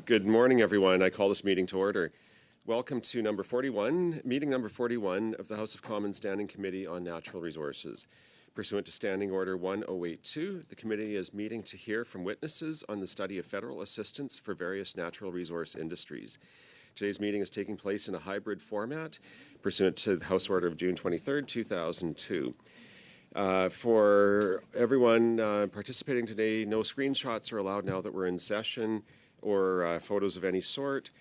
Good morning, everyone. I call this meeting to order. Welcome to meeting number 41 of the House of Commons Standing Committee on Natural Resources. Pursuant to Standing Order 1082, the committee is meeting to hear from witnesses on the study of federal assistance for various natural resource industries. Today's meeting is taking place in a hybrid format, pursuant to the House Order of June 23, 2002. For everyone participating today, no screenshots are allowed now that we're in session, or photos of any sort.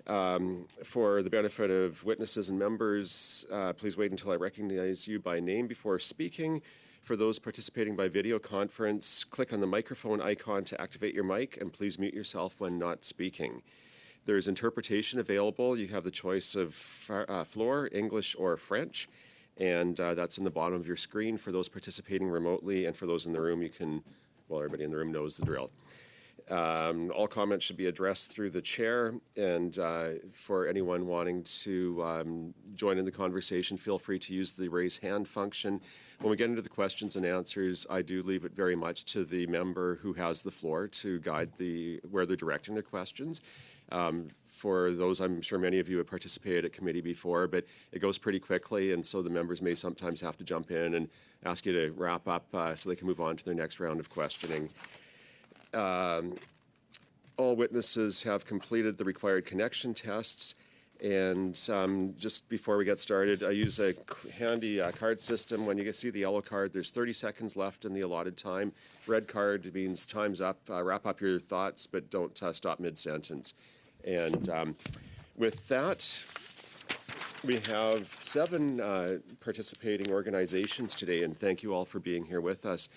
For the benefit of witnesses and members, please wait until I recognize you by name before speaking. For those participating by video conference, click on the microphone icon to activate your mic, and please mute yourself when not speaking. There is interpretation available. You have the choice of floor, English, or French, and that's in the bottom of your screen for those participating remotely, and for those in the room, everybody in the room knows the drill. All comments should be addressed through the chair, and for anyone wanting to join in the conversation, feel free to use the raise hand function. When we get into the questions and answers, I do leave it very much to the member who has the floor to guide where they're directing their questions. For those, I'm sure many of you have participated at committee before, but it goes pretty quickly, and so the members may sometimes have to jump in and ask you to wrap up so they can move on to their next round of questioning. All witnesses have completed the required connection tests, and just before we get started, I use a handy card system. When you see the yellow card, there's 30 seconds left in the allotted time. Red card means time's up. Wrap up your thoughts, but don't stop mid-sentence. And with that, we have 7 participating organizations today, and thank you all for being here with us.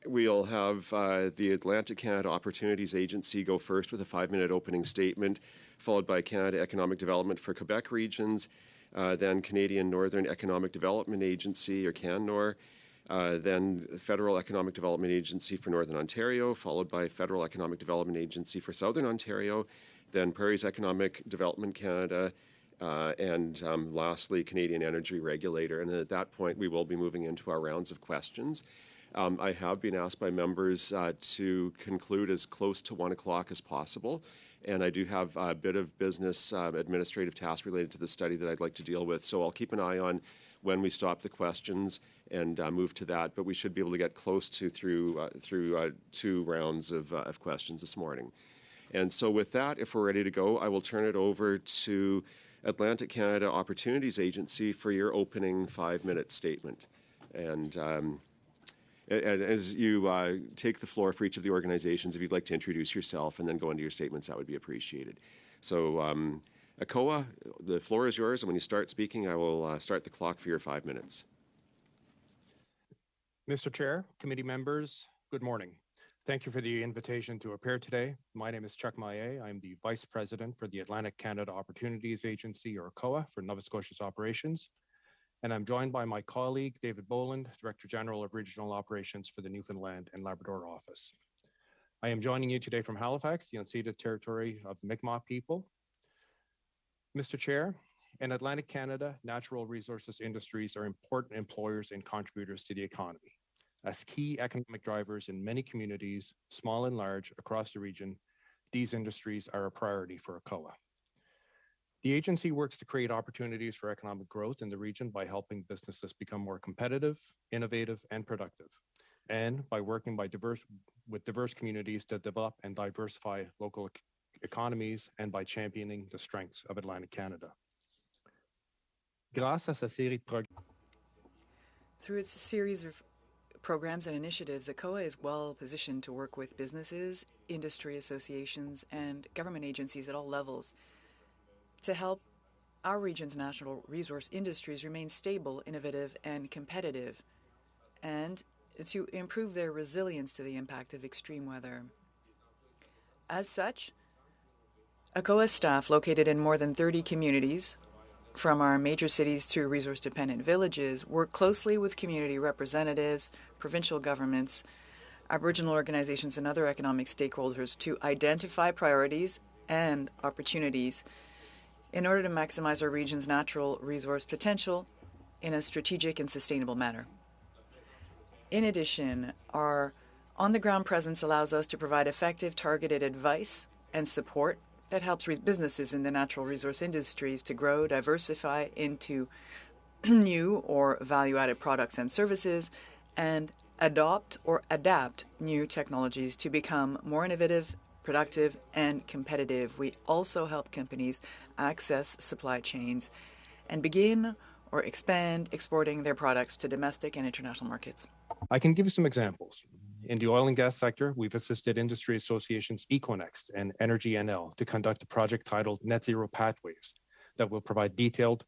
We'll have the Atlantic Canada Opportunities Agency go first with a 5-minute opening statement, followed by Canada Economic Development for Quebec regions, then Canadian Northern Economic Development Agency, or CanNor, then Federal Economic Development Agency for Northern Ontario, followed by Federal Economic Development Agency for Southern Ontario, then Prairies Economic Development Canada, and lastly, Canadian Energy Regulator. And at that point, we will be moving into our rounds of questions. I have been asked by members to conclude as close to 1 o'clock as possible, and I do have a bit of business administrative tasks related to the study that I'd like to deal with, so I'll keep an eye on when we stop the questions and move to that, but we should be able to get close to through 2 rounds of questions this morning. And so with that, if we're ready to go, I will turn it over to Atlantic Canada Opportunities Agency for your opening 5-minute statement. And as you take the floor for each of the organizations, if you'd like to introduce yourself and then go into your statements, that would be appreciated. So, ACOA, the floor is yours, and when you start speaking, I will start the clock for your 5 minutes. Mr. Chair, committee members, good morning. Thank you for the invitation to appear today. My name is Chuck Maillet. I'm the Vice President for the Atlantic Canada Opportunities Agency, or ACOA, for Nova Scotia's operations. And I'm joined by my colleague, David Boland, Director General of Regional Operations for the Newfoundland and Labrador Office. I am joining you today from Halifax, the unceded territory of the Mi'kmaq people. Mr. Chair, in Atlantic Canada, natural resources industries are important employers and contributors to the economy. As key economic drivers in many communities, small and large, across the region, these industries are a priority for ACOA. The agency works to create opportunities for economic growth in the region by helping businesses become more competitive, innovative, and productive, and by working with diverse communities to develop and diversify local economies, and by championing the strengths of Atlantic Canada. Through its series of programs and initiatives, ACOA is well positioned to work with businesses, industry associations, and government agencies at all levels to help our region's natural resource industries remain stable, innovative, and competitive, and to improve their resilience to the impact of extreme weather. As such, ACOA staff located in more than 30 communities, from our major cities to resource-dependent villages, work closely with community representatives, provincial governments, Aboriginal organizations, and other economic stakeholders to identify priorities and opportunities in order to maximize our region's natural resource potential in a strategic and sustainable manner. In addition, our on-the-ground presence allows us to provide effective, targeted advice and support that helps businesses in the natural resource industries to grow, diversify into new or value-added products and services, and adopt or adapt new technologies to become more innovative, productive, and competitive. We also help companies access supply chains and begin or expand exporting their products to domestic and international markets. I can give you some examples. In the oil and gas sector, we've assisted industry associations Econext and Energy NL to conduct a project titled Net Zero Pathways that will provide detailed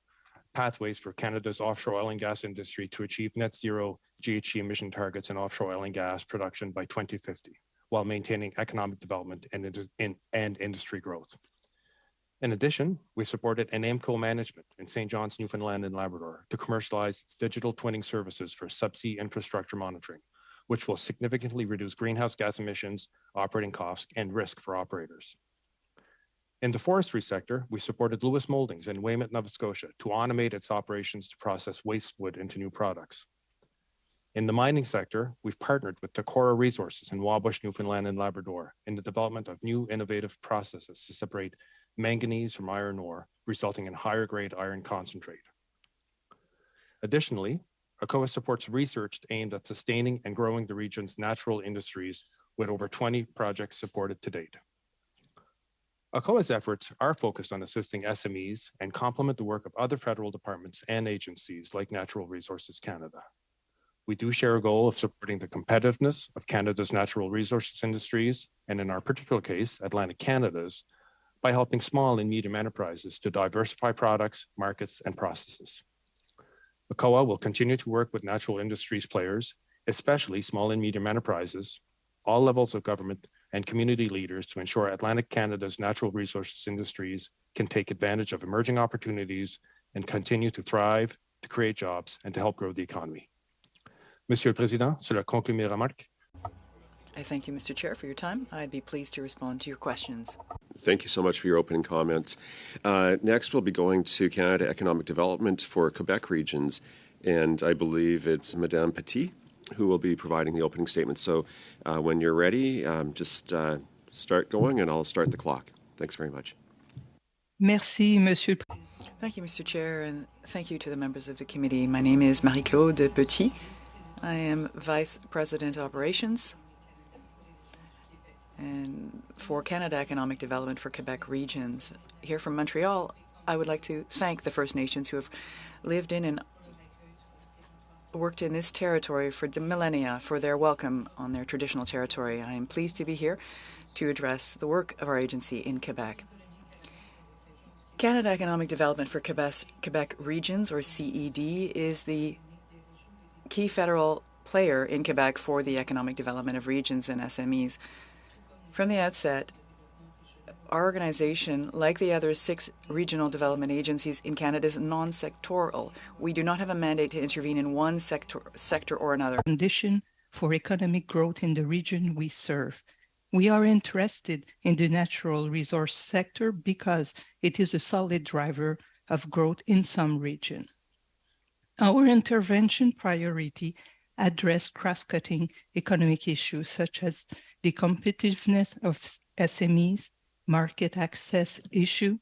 pathways for Canada's offshore oil and gas industry to achieve net zero GHG emission targets in offshore oil and gas production by 2050, while maintaining economic development and industry growth. In addition, we supported Enamco Management in St. John's, Newfoundland and Labrador to commercialize its digital twinning services for subsea infrastructure monitoring, which will significantly reduce greenhouse gas emissions, operating costs, and risk for operators. In the forestry sector, we supported Lewis Moldings in Weymouth, Nova Scotia to automate its operations to process waste wood into new products. In the mining sector, we've partnered with Tacora Resources in Wabush, Newfoundland and Labrador in the development of new innovative processes to separate manganese from iron ore, resulting in higher grade iron concentrate. Additionally, ACOA supports research aimed at sustaining and growing the region's natural industries with over 20 projects supported to date. ACOA's efforts are focused on assisting SMEs and complement the work of other federal departments and agencies like Natural Resources Canada. We do share a goal of supporting the competitiveness of Canada's natural resources industries, and in our particular case, Atlantic Canada's, by helping small and medium enterprises to diversify products, markets, and processes. ACOA will continue to work with natural industries players, especially small and medium enterprises, all levels of government, and community leaders to ensure Atlantic Canada's natural resources industries can take advantage of emerging opportunities and continue to thrive, to create jobs, and to help grow the economy. Monsieur le Président, cela conclut mes remarques. I thank you, Mr. Chair, for your time. I'd be pleased to respond to your questions. Thank you so much for your opening comments. Next, we'll be going to Canada Economic Development for Quebec regions, and I believe it's Madame Petit who will be providing the opening statement. So when you're ready, just start going and I'll start the clock. Thanks very much. Merci, Monsieur. Thank you, Mr. Chair, and thank you to the members of the committee. My name is Marie-Claude Petit. I am Vice President Operations and for Canada Economic Development for Quebec regions. Here from Montreal, I would like to thank the First Nations who have lived in and worked in this territory for the millennia for their welcome on their traditional territory. I am pleased to be here to address the work of our agency in Quebec. Canada Economic Development for Quebec regions, or CED, is the key federal player in Quebec for the economic development of regions and SMEs. From the outset, our organization, like the other 6 regional development agencies in Canada, is non-sectoral. We do not have a mandate to intervene in one sector or another. Condition for economic growth in the region we serve. We are interested in the natural resource sector because it is a solid driver of growth in some regions. Our intervention priority address cross-cutting economic issues such as the competitiveness of SMEs, market access issue,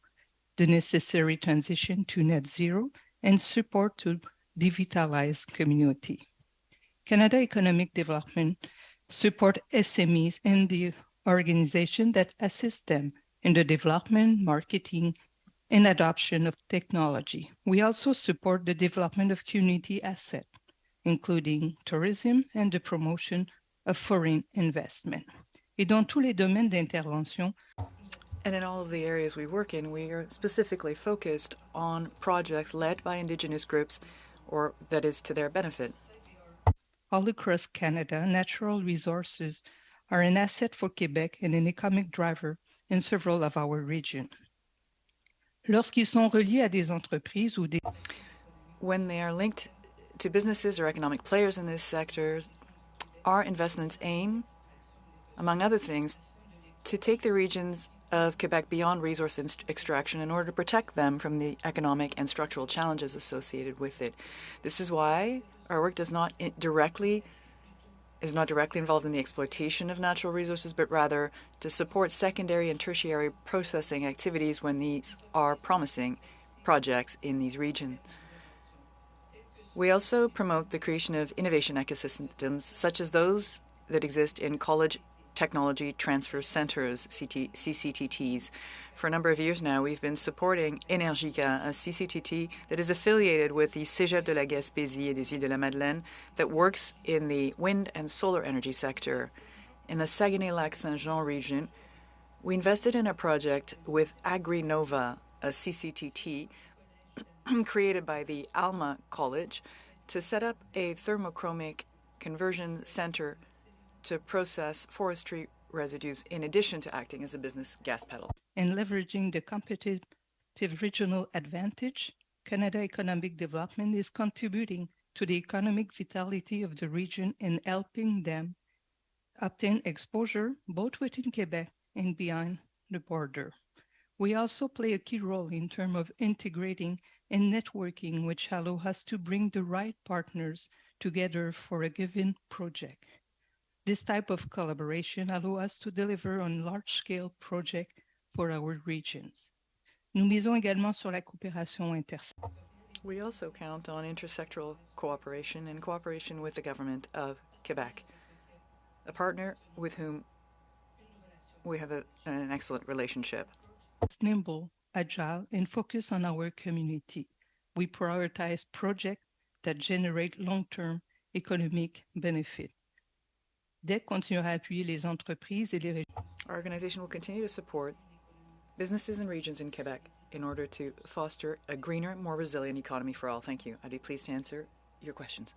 the necessary transition to net zero, and support to devitalize community. Canada Economic Development support SMEs and the organization that assist them in the development, marketing, and adoption of technology. We also support the development of community assets, including tourism and the promotion of foreign investment. Et dans tous les domaines d'intervention. And in all of the areas we work in, we are specifically focused on projects led by Indigenous groups, or that is to their benefit. All across Canada, natural resources are an asset for Quebec and an economic driver in several of our regions. Lorsqu'ils sont reliés à des entreprises ou des... When they are linked to businesses or economic players in this sector, our investments aim, among other things, to take the regions of Quebec beyond resource extraction in order to protect them from the economic and structural challenges associated with it. This is why our work does not directly is not directly involved in the exploitation of natural resources, but rather to support secondary and tertiary processing activities when these are promising projects in these regions. We also promote the creation of innovation ecosystems, such as those that exist in college technology transfer centers, CCTTs. For a number of years now, we've been supporting Energica, a CCTT that is affiliated with the Cégep de la Gaspésie et des Îles de la Madeleine that works in the wind and solar energy sector. In the Saguenay-Lac-Saint-Jean region, we invested in a project with AgriNova, a CCTT created by the Alma College to set up a thermochromic conversion center to process forestry residues in addition to acting as a business gas pedal. And leveraging the competitive regional advantage, Canada Economic Development is contributing to the economic vitality of the region and helping them obtain exposure both within Quebec and beyond the border. We also play a key role in terms of integrating and networking, which allow us to bring the right partners together for a given project. This type of collaboration allows us to deliver on large-scale projects for our regions. Nous misons également sur la coopération intersectorielle. We also count on intersectoral cooperation and cooperation with the government of Quebec, a partner with whom we have an excellent relationship. Nimble, agile, and focus on our community. We prioritize projects that generate long-term economic benefit. DEC continuera à appuyer les entreprises et les régions. Our organization will continue to support businesses and regions in Quebec in order to foster a greener, more resilient economy for all. Thank you. I'd be pleased to answer your questions.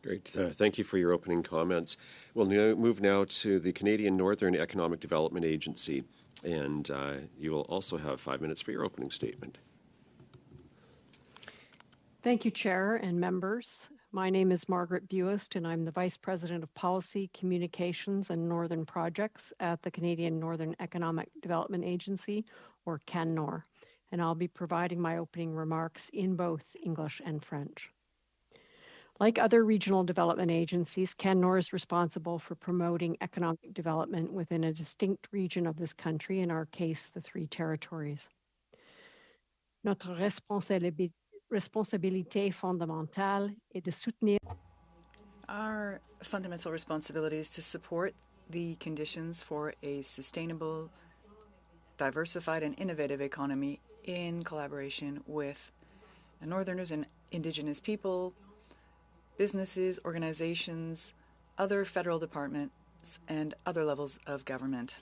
Great. Thank you for your opening comments. We'll move now to the Canadian Northern Economic Development Agency, and you will also have 5 minutes for your opening statement. Thank you, Chair and members. My name is Margaret Buist, and I'm the Vice President of Policy, Communications, and Northern Projects at the Canadian Northern Economic Development Agency, or CanNor, and I'll be providing my opening remarks in both English and French. Like other regional development agencies, CanNor is responsible for promoting economic development within a distinct region of this country, in our case, the three territories. Notre responsabilité fondamentale est de soutenir. Our fundamental responsibility is to support the conditions for a sustainable, diversified, and innovative economy in collaboration with Northerners and Indigenous people, businesses, organizations, other federal departments, and other levels of government.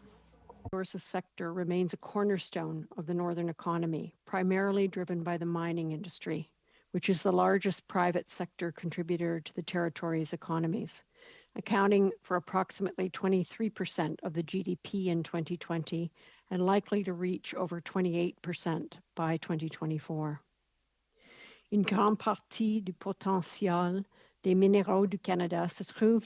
The resources sector remains a cornerstone of the Northern economy, primarily driven by the mining industry, which is the largest private sector contributor to the territory's economies, accounting for approximately 23% of the GDP in 2020 and likely to reach over 28% by 2024. Une grande partie du potentiel des minéraux du Canada se trouve.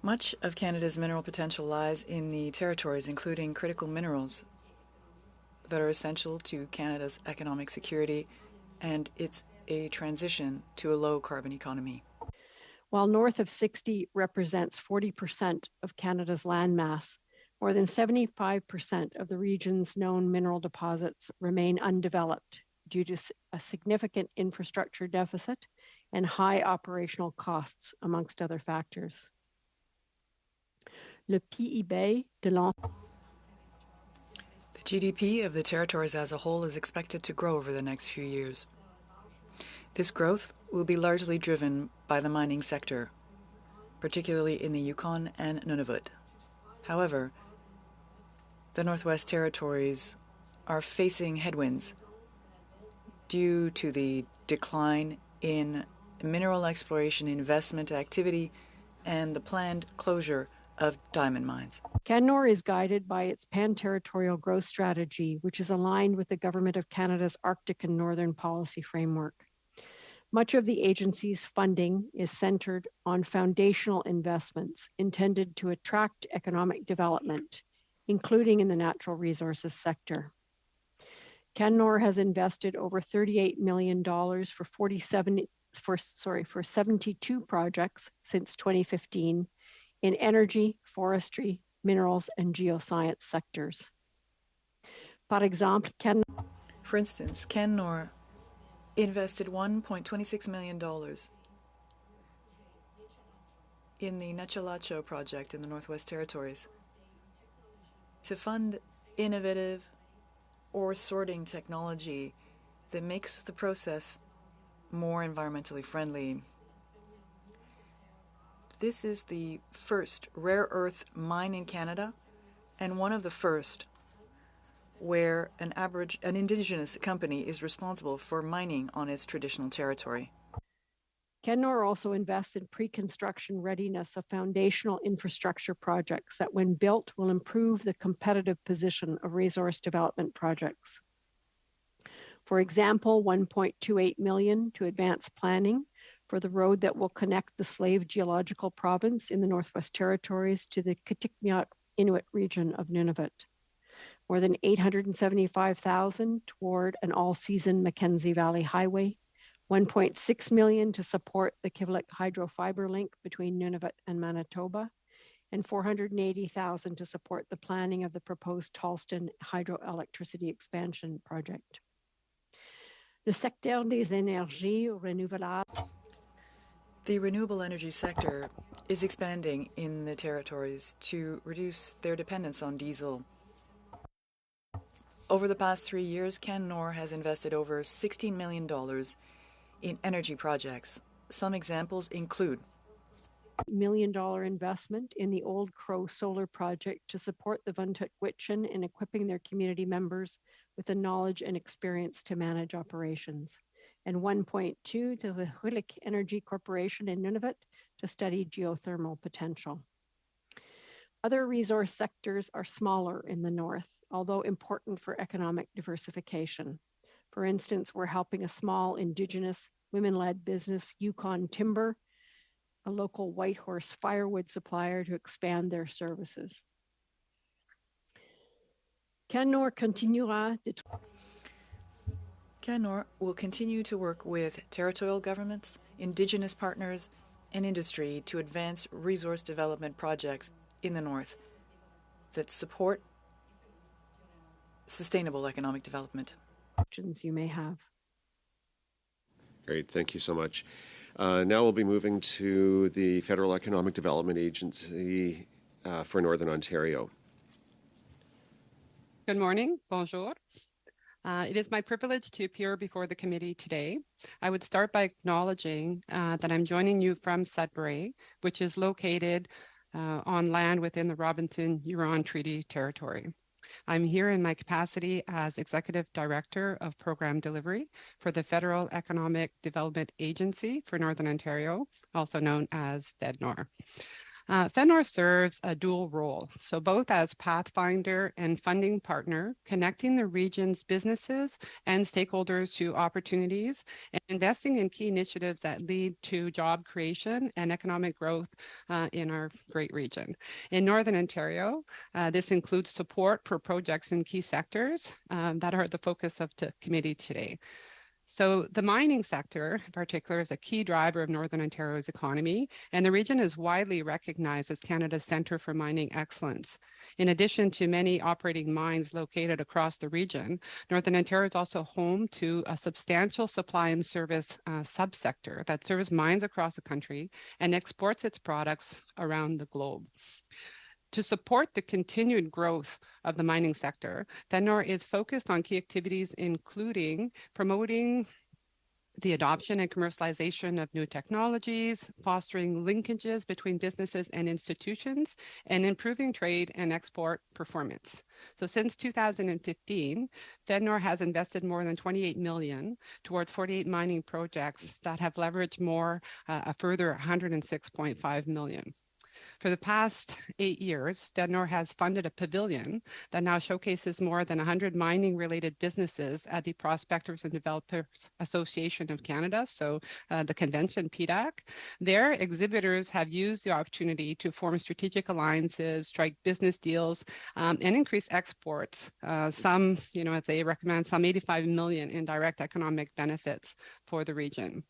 Much of Canada's mineral potential lies in the territories, including critical minerals that are essential to Canada's economic security and its a transition to a low-carbon economy. While north of 60 represents 40% of Canada's landmass, more than 75% of the region's known mineral deposits remain undeveloped due to a significant infrastructure deficit and high operational costs, amongst other factors. Le PIB de l'ensemble. The GDP of the territories as a whole is expected to grow over the next few years. This growth will be largely driven by the mining sector, particularly in the Yukon and Nunavut. However, the Northwest Territories are facing headwinds due to the decline in mineral exploration investment activity and the planned closure of diamond mines. CanNor is guided by its pan-territorial growth strategy, which is aligned with the Government of Canada's Arctic and Northern policy framework. Much of the agency's funding is centered on foundational investments intended to attract economic development, including in the natural resources sector. CanNor has invested over $38 million for for 72 projects since 2015 in energy, forestry, minerals, and geoscience sectors. For instance, Canfor invested $1.26 million in the Nachalacho project in the Northwest Territories to fund innovative ore sorting technology that makes the process more environmentally friendly. This is the first rare earth mine in Canada and one of the first where an Indigenous company is responsible for mining on its traditional territory. Canfor also invests in pre-construction readiness of foundational infrastructure projects that, when built, will improve the competitive position of resource development projects. For example, $1.28 million to advance planning for the road that will connect the Slave Geological Province in the Northwest Territories to the Kitikmeot Inuit region of Nunavut. More than $875,000 toward an all-season Mackenzie Valley Highway, $1.6 million to support the Kivalliq hydrofiber link between Nunavut and Manitoba, and $480,000 to support the planning of the proposed Tallston hydroelectricity expansion project. Le secteur des énergies renouvelables. The renewable energy sector is expanding in the territories to reduce their dependence on diesel. Over the past 3 years, Canfor has invested over $16 million in energy projects. Some examples include $1 million investment in the Old Crow Solar Project to support the Vuntut Gwich'in in equipping their community members with the knowledge and experience to manage operations, and $1.2 to the Hulik Energy Corporation in Nunavut to study geothermal potential. Other resource sectors are smaller in the north, although important for economic diversification. For instance, we're helping a small Indigenous women-led business, Yukon Timber, a local Whitehorse firewood supplier, to expand their services. Canfor will continue to work with territorial governments, Indigenous partners, and industry to advance resource development projects in the north that support sustainable economic development. You may have. Great, thank you so much. Now we'll be moving to the Federal Economic Development Agency for Northern Ontario. Good morning, bonjour. It is my privilege to appear before the committee today. I would start by acknowledging that I'm joining you from Sudbury, which is located on land within the Robinson-Huron Treaty Territory. I'm here in my capacity as Executive Director of Program Delivery for the Federal Economic Development Agency for Northern Ontario, also known as FEDNOR. FEDNOR serves a dual role, so both as pathfinder and funding partner, connecting the region's businesses and stakeholders to opportunities and investing in key initiatives that lead to job creation and economic growth in our great region. In Northern Ontario, this includes support for projects in key sectors that are the focus of the committee today. So the mining sector in particular is a key driver of Northern Ontario's economy, and the region is widely recognized as Canada's Centre for Mining Excellence. In addition to many operating mines located across the region, Northern Ontario is also home to a substantial supply and service subsector that serves mines across the country and exports its products around the globe. To support the continued growth of the mining sector, FEDNOR is focused on key activities including promoting the adoption and commercialization of new technologies, fostering linkages between businesses and institutions, and improving trade and export performance. So since 2015, FEDNOR has invested more than $28 million towards 48 mining projects that have leveraged a further $106.5 million. For the past 8 years, FEDNOR has funded a pavilion that now showcases more than 100 mining-related businesses at the Prospectors and Developers Association of Canada, so the convention, PDAC. Their exhibitors have used the opportunity to form strategic alliances, strike business deals, and increase exports. As they recommend, some $85 million in direct economic benefits for the region.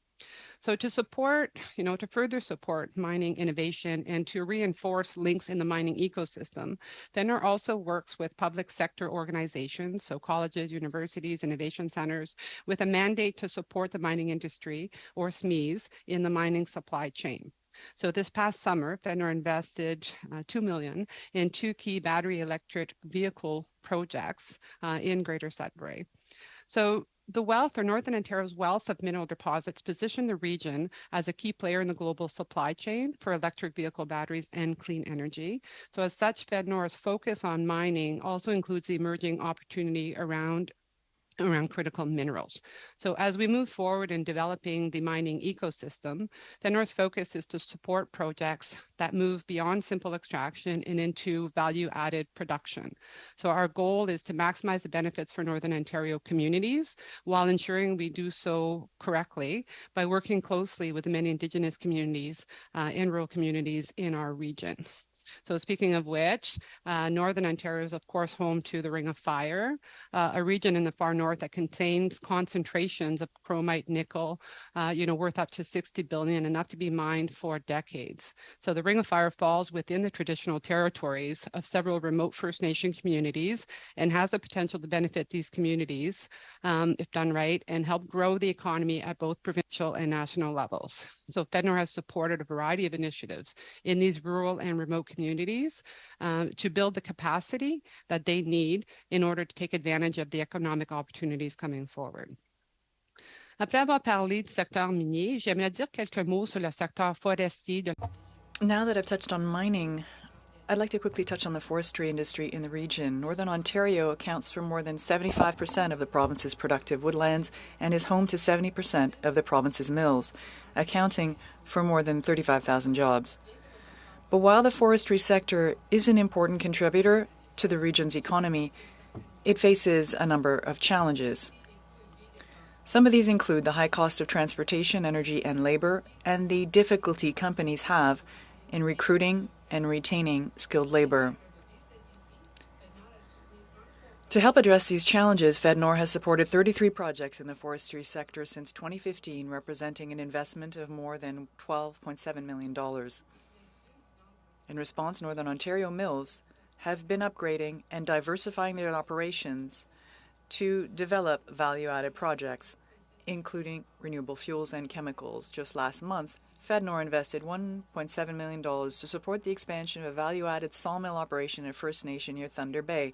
So to support, to further support mining innovation and to reinforce links in the mining ecosystem, FEDNOR also works with public sector organizations, so colleges, universities, innovation centers, with a mandate to support the mining industry, or SMEs, in the mining supply chain. So this past summer, FEDNOR invested $2 million in 2 key battery electric vehicle projects in Greater Sudbury. So the wealth, or Northern Ontario's wealth of mineral deposits, position the region as a key player in the global supply chain for electric vehicle batteries and clean energy. So as such, FEDNOR's focus on mining also includes the emerging opportunity around critical minerals. So as we move forward in developing the mining ecosystem, FEDNOR's focus is to support projects that move beyond simple extraction and into value-added production. So our goal is to maximize the benefits for Northern Ontario communities while ensuring we do so correctly by working closely with the many Indigenous communities and rural communities in our region. So speaking of which, Northern Ontario is, of course, home to the Ring of Fire, a region in the far north that contains concentrations of chromite nickel, worth up to $60 billion, enough to be mined for decades. So the Ring of Fire falls within the traditional territories of several remote First Nation communities and has the potential to benefit these communities, if done right, and help grow the economy at both provincial and national levels. So FEDNOR has supported a variety of initiatives in these rural and remote communities to build the capacity that they need in order to take advantage of the economic opportunities coming forward. Après avoir parlé du secteur minier, j'aimerais dire quelques mots sur le secteur forestier. Now that I've touched on mining, I'd like to quickly touch on the forestry industry in the region. Northern Ontario accounts for more than 75% of the province's productive woodlands and is home to 70% of the province's mills, accounting for more than 35,000 jobs. But while the forestry sector is an important contributor to the region's economy, it faces a number of challenges. Some of these include the high cost of transportation, energy, and labor, and the difficulty companies have in recruiting and retaining skilled labor. To help address these challenges, FEDNOR has supported 33 projects in the forestry sector since 2015, representing an investment of more than $12.7 million. In response, Northern Ontario mills have been upgrading and diversifying their operations to develop value-added projects, including renewable fuels and chemicals. Just last month, FEDNOR invested $1.7 million to support the expansion of a value-added sawmill operation in First Nation near Thunder Bay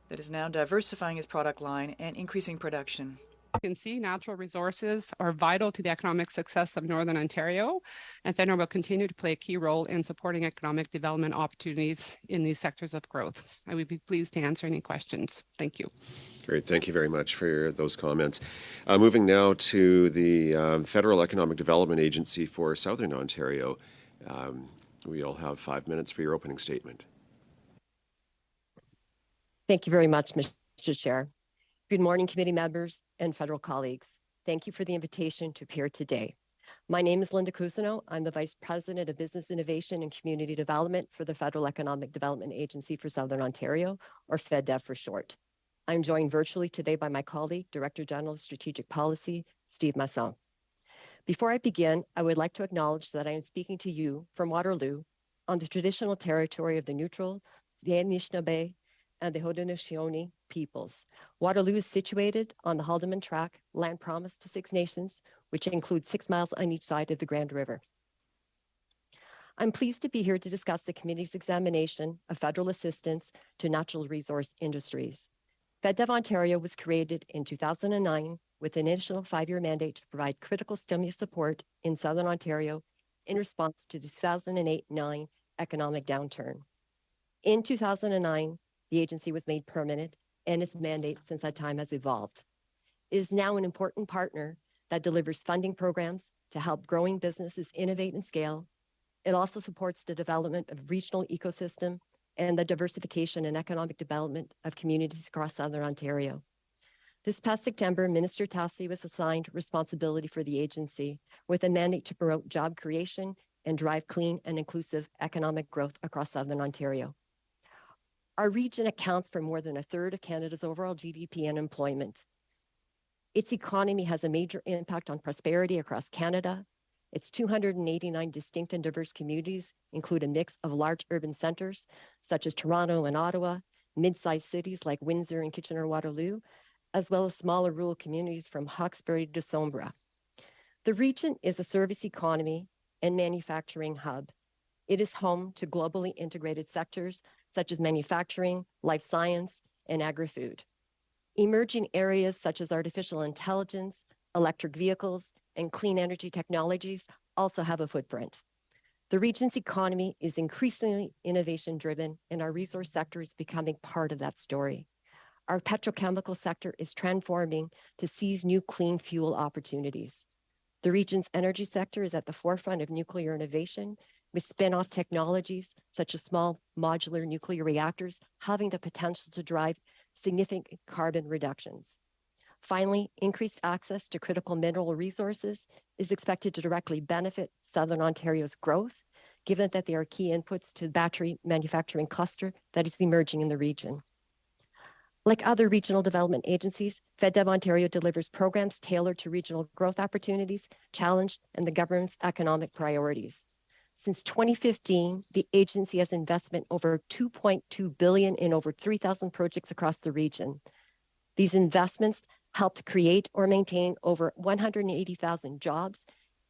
that is now diversifying its product line and increasing production. You can see natural resources are vital to the economic success of Northern Ontario, and FEDNOR will continue to play a key role in supporting economic development opportunities in these sectors of growth. I would be pleased to answer any questions. Thank you. Great. Thank you very much for those comments. Moving now to the Federal Economic Development Agency for Southern Ontario. We'll have 5 minutes for your opening statement. Thank you very much, Mr. Chair. Good morning, committee members and federal colleagues. Thank you for the invitation to appear today. My name is Linda Cousineau. I'm the Vice President of Business Innovation and Community Development for the Federal Economic Development Agency for Southern Ontario, or FEDDEV for short. I'm joined virtually today by my colleague, Director General of Strategic Policy, Steve Masson. Before I begin, I would like to acknowledge that I am speaking to you from Waterloo on the traditional territory of the Neutral, the Anishinaabe, and the Haudenosaunee peoples. Waterloo is situated on the Haldimand Tract, land promised to Six Nations, which includes 6 miles on each side of the Grand River. I'm pleased to be here to discuss the committee's examination of federal assistance to natural resource industries. FEDDEV Ontario was created in 2009 with an initial 5-year mandate to provide critical stimulus support in Southern Ontario in response to the 2008-9 economic downturn. In 2009, the agency was made permanent, and its mandate since that time has evolved. It is now an important partner that delivers funding programs to help growing businesses innovate and scale. It also supports the development of regional ecosystem and the diversification and economic development of communities across Southern Ontario. This past September, Minister Tassi was assigned responsibility for the agency with a mandate to promote job creation and drive clean and inclusive economic growth across Southern Ontario. Our region accounts for more than a third of Canada's overall GDP and employment. Its economy has a major impact on prosperity across Canada. Its 289 distinct and diverse communities include a mix of large urban centers, such as Toronto and Ottawa, mid-sized cities like Windsor and Kitchener-Waterloo, as well as smaller rural communities from Hawkesbury to Sombra. The region is a service economy and manufacturing hub. It is home to globally integrated sectors such as manufacturing, life science, and agri-food. Emerging areas such as artificial intelligence, electric vehicles, and clean energy technologies also have a footprint. The region's economy is increasingly innovation-driven, and our resource sector is becoming part of that story. Our petrochemical sector is transforming to seize new clean fuel opportunities. The region's energy sector is at the forefront of nuclear innovation, with spin-off technologies such as small modular nuclear reactors having the potential to drive significant carbon reductions. Finally, increased access to critical mineral resources is expected to directly benefit Southern Ontario's growth, given that they are key inputs to the battery manufacturing cluster that is emerging in the region. Like other regional development agencies, FedDev Ontario delivers programs tailored to regional growth opportunities, challenged, and the government's economic priorities. Since 2015, the agency has investment over $2.2 billion in over 3,000 projects across the region. These investments help to create or maintain over 180,000 jobs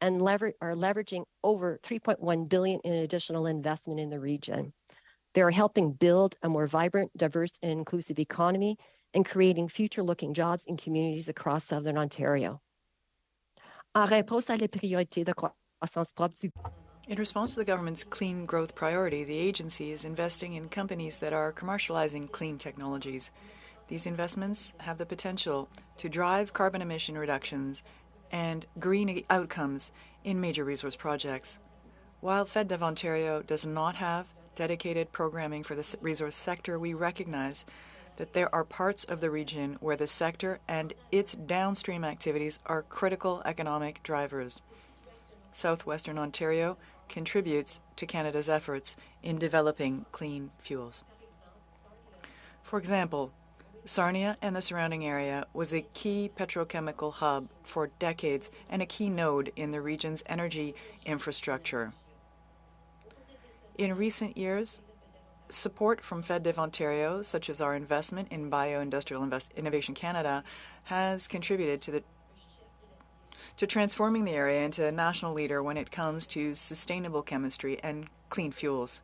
and are leveraging over $3.1 billion in additional investment in the region. They are helping build a more vibrant, diverse, and inclusive economy and creating future-looking jobs in communities across Southern Ontario. En réponse à la priorité de croissance propre du In response to the government's clean growth priority, the agency is investing in companies that are commercializing clean technologies. These investments have the potential to drive carbon emission reductions and green outcomes in major resource projects. While FedDev Ontario does not have dedicated programming for the resource sector, we recognize that there are parts of the region where the sector and its downstream activities are critical economic drivers. Southwestern Ontario contributes to Canada's efforts in developing clean fuels. For example, Sarnia and the surrounding area was a key petrochemical hub for decades and a key node in the region's energy infrastructure. In recent years, support from FedDev Ontario, such as our investment in Bioindustrial Innovation Canada, has contributed to transforming the area into a national leader when it comes to sustainable chemistry and clean fuels.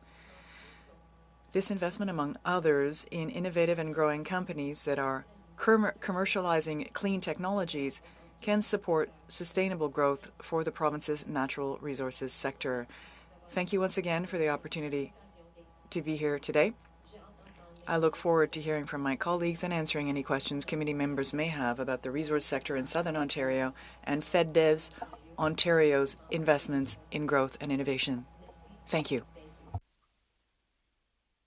This investment, among others, in innovative and growing companies that are commercializing clean technologies can support sustainable growth for the province's natural resources sector. Thank you once again for the opportunity to be here today. I look forward to hearing from my colleagues and answering any questions committee members may have about the resource sector in Southern Ontario and FedDev Ontario's investments in growth and innovation. Thank you.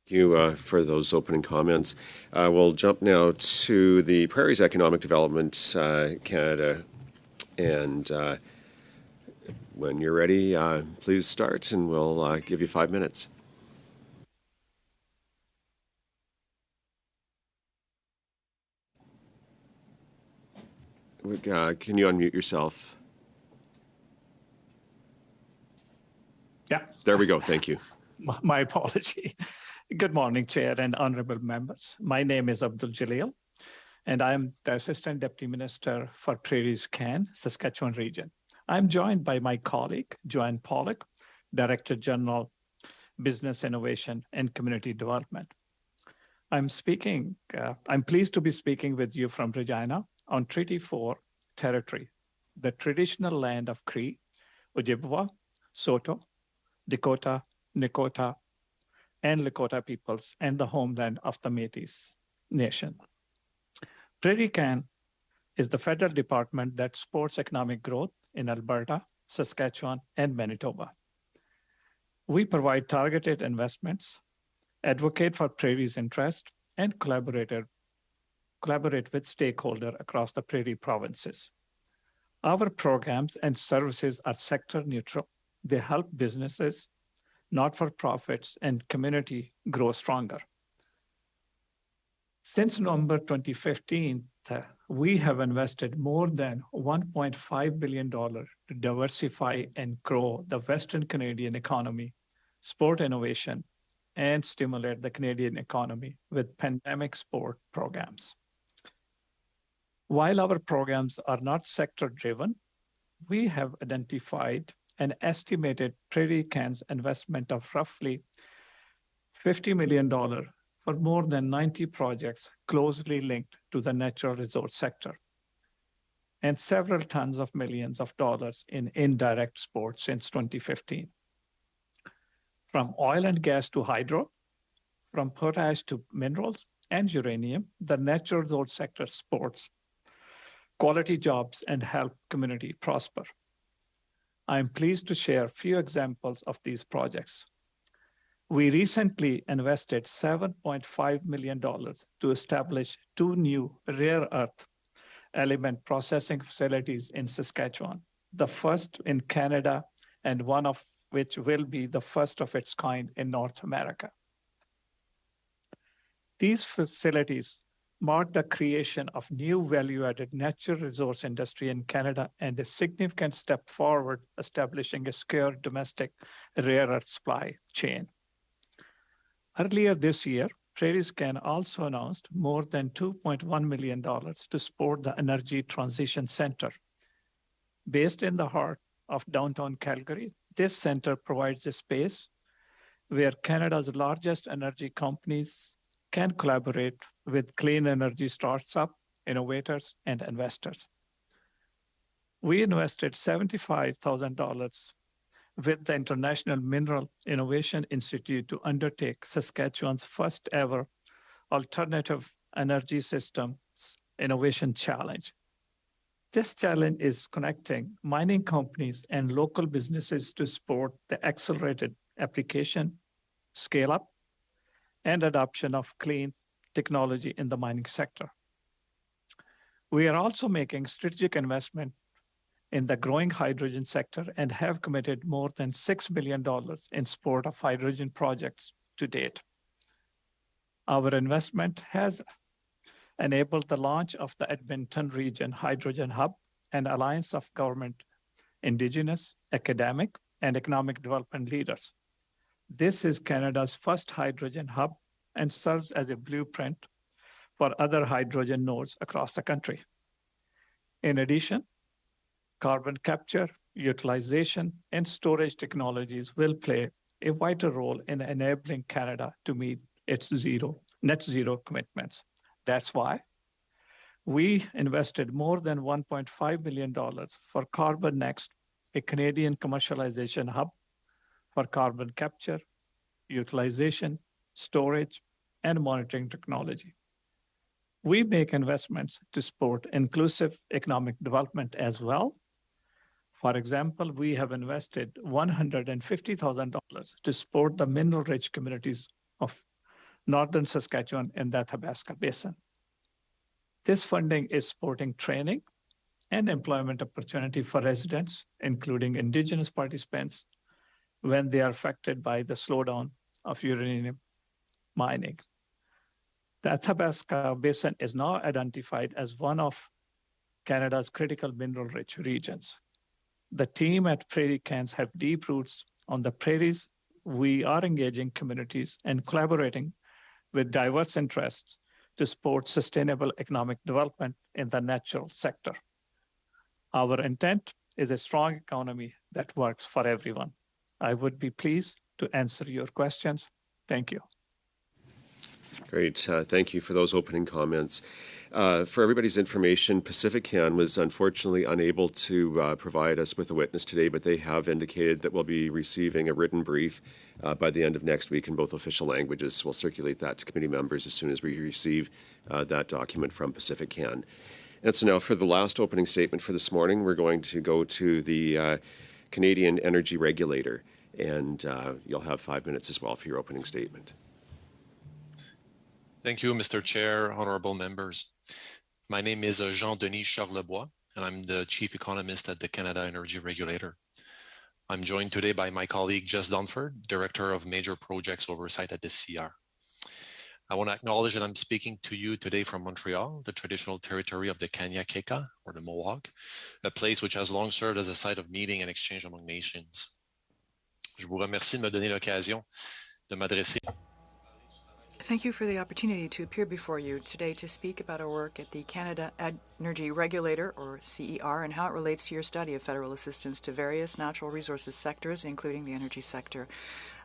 Thank you for those opening comments. We'll jump now to the Prairies Economic Development Canada. And when you're ready, please start, and we'll give you 5 minutes. Can you unmute yourself? Yeah. There we go. Thank you. My apology. Good morning, Chair and honorable members. My name is Abdul Jalil, and I'm the Assistant Deputy Minister for Prairies Can, Saskatchewan region. I'm joined by my colleague, Joanne Pollock, Director General, Business Innovation and Community Development. I'm pleased to be speaking with you from Regina on Treaty 4 territory, the traditional land of Cree, Ojibwa, Saulteaux, Dakota, Nakota, and Lakota peoples, and the homeland of the Métis Nation. Prairie Can is the federal department that supports economic growth in Alberta, Saskatchewan, and Manitoba. We provide targeted investments, advocate for Prairie's interest, and collaborate with stakeholders across the Prairie provinces. Our programs and services are sector neutral. They help businesses, not-for-profits, and community grow stronger. Since November 2015, we have invested more than $1.5 billion to diversify and grow the Western Canadian economy, sport innovation, and stimulate the Canadian economy with pandemic sport programs. While our programs are not sector-driven, we have identified an estimated Prairie Can's investment of roughly $50 million for more than 90 projects closely linked to the natural resource sector, and several tens of millions of dollars in indirect sports since 2015. From oil and gas to hydro, from potash to minerals and uranium, the natural resource sector supports quality jobs and help community prosper. I am pleased to share a few examples of these projects. We recently invested $7.5 million to establish 2 new rare earth element processing facilities in Saskatchewan, the first in Canada and one of which will be the first of its kind in North America. These facilities mark the creation of new value-added natural resource industry in Canada and a significant step forward establishing a secure domestic rare earth supply chain. Earlier this year, Prairie Can also announced more than $2.1 million to support the Energy Transition Center. Based in the heart of downtown Calgary, this center provides a space where Canada's largest energy companies can collaborate with clean energy startups, innovators, and investors. We invested $75,000 with the International Mineral Innovation Institute to undertake Saskatchewan's first ever Alternative Energy Systems Innovation Challenge. This challenge is connecting mining companies and local businesses to support the accelerated application, scale-up, and adoption of clean technology in the mining sector. We are also making strategic investment in the growing hydrogen sector and have committed more than $6 billion in support of hydrogen projects to date. Our investment has enabled the launch of the Edmonton Region Hydrogen Hub, an alliance of government, Indigenous, academic, and economic development leaders. This is Canada's first hydrogen hub and serves as a blueprint for other hydrogen nodes across the country. In addition, carbon capture, utilization, and storage technologies will play a vital role in enabling Canada to meet its net zero commitments. That's why we invested more than $1.5 billion for Carbon Next, a Canadian commercialization hub for carbon capture, utilization, storage, and monitoring technology. We make investments to support inclusive economic development as well. For example, we have invested $150,000 to support the mineral-rich communities of northern Saskatchewan and the Athabasca Basin. This funding is supporting training and employment opportunity for residents, including Indigenous participants, when they are affected by the slowdown of uranium mining. The Athabasca Basin is now identified as one of Canada's critical mineral-rich regions. The team at Prairie Cans have deep roots on the prairies. We are engaging communities and collaborating with diverse interests to support sustainable economic development in the natural sector. Our intent is a strong economy that works for everyone. I would be pleased to answer your questions. Thank you. Great. Thank you for those opening comments. For everybody's information, Pacific Can was unfortunately unable to provide us with a witness today, but they have indicated that we'll be receiving a written brief by the end of next week in both official languages. So we'll circulate that to committee members as soon as we receive that document from Pacific Can. And so now for the last opening statement for this morning, we're going to go to the Canadian Energy Regulator, and you'll have 5 minutes as well for your opening statement. Thank you, Mr. Chair, honorable members. My name is Jean-Denis Charlebois, and I'm the Chief Economist at the Canada Energy Regulator. I'm joined today by my colleague, Jess Dunford, Director of Major Projects Oversight at the CR. I want to acknowledge that I'm speaking to you today from Montreal, the traditional territory of the Kaniakeka, or the Mohawk, a place which has long served as a site of meeting and exchange among nations. Je vous remercie de me donner l'occasion de m'adresser. Thank you for the opportunity to appear before you today to speak about our work at the Canada Energy Regulator, or CER, and how it relates to your study of federal assistance to various natural resources sectors, including the energy sector.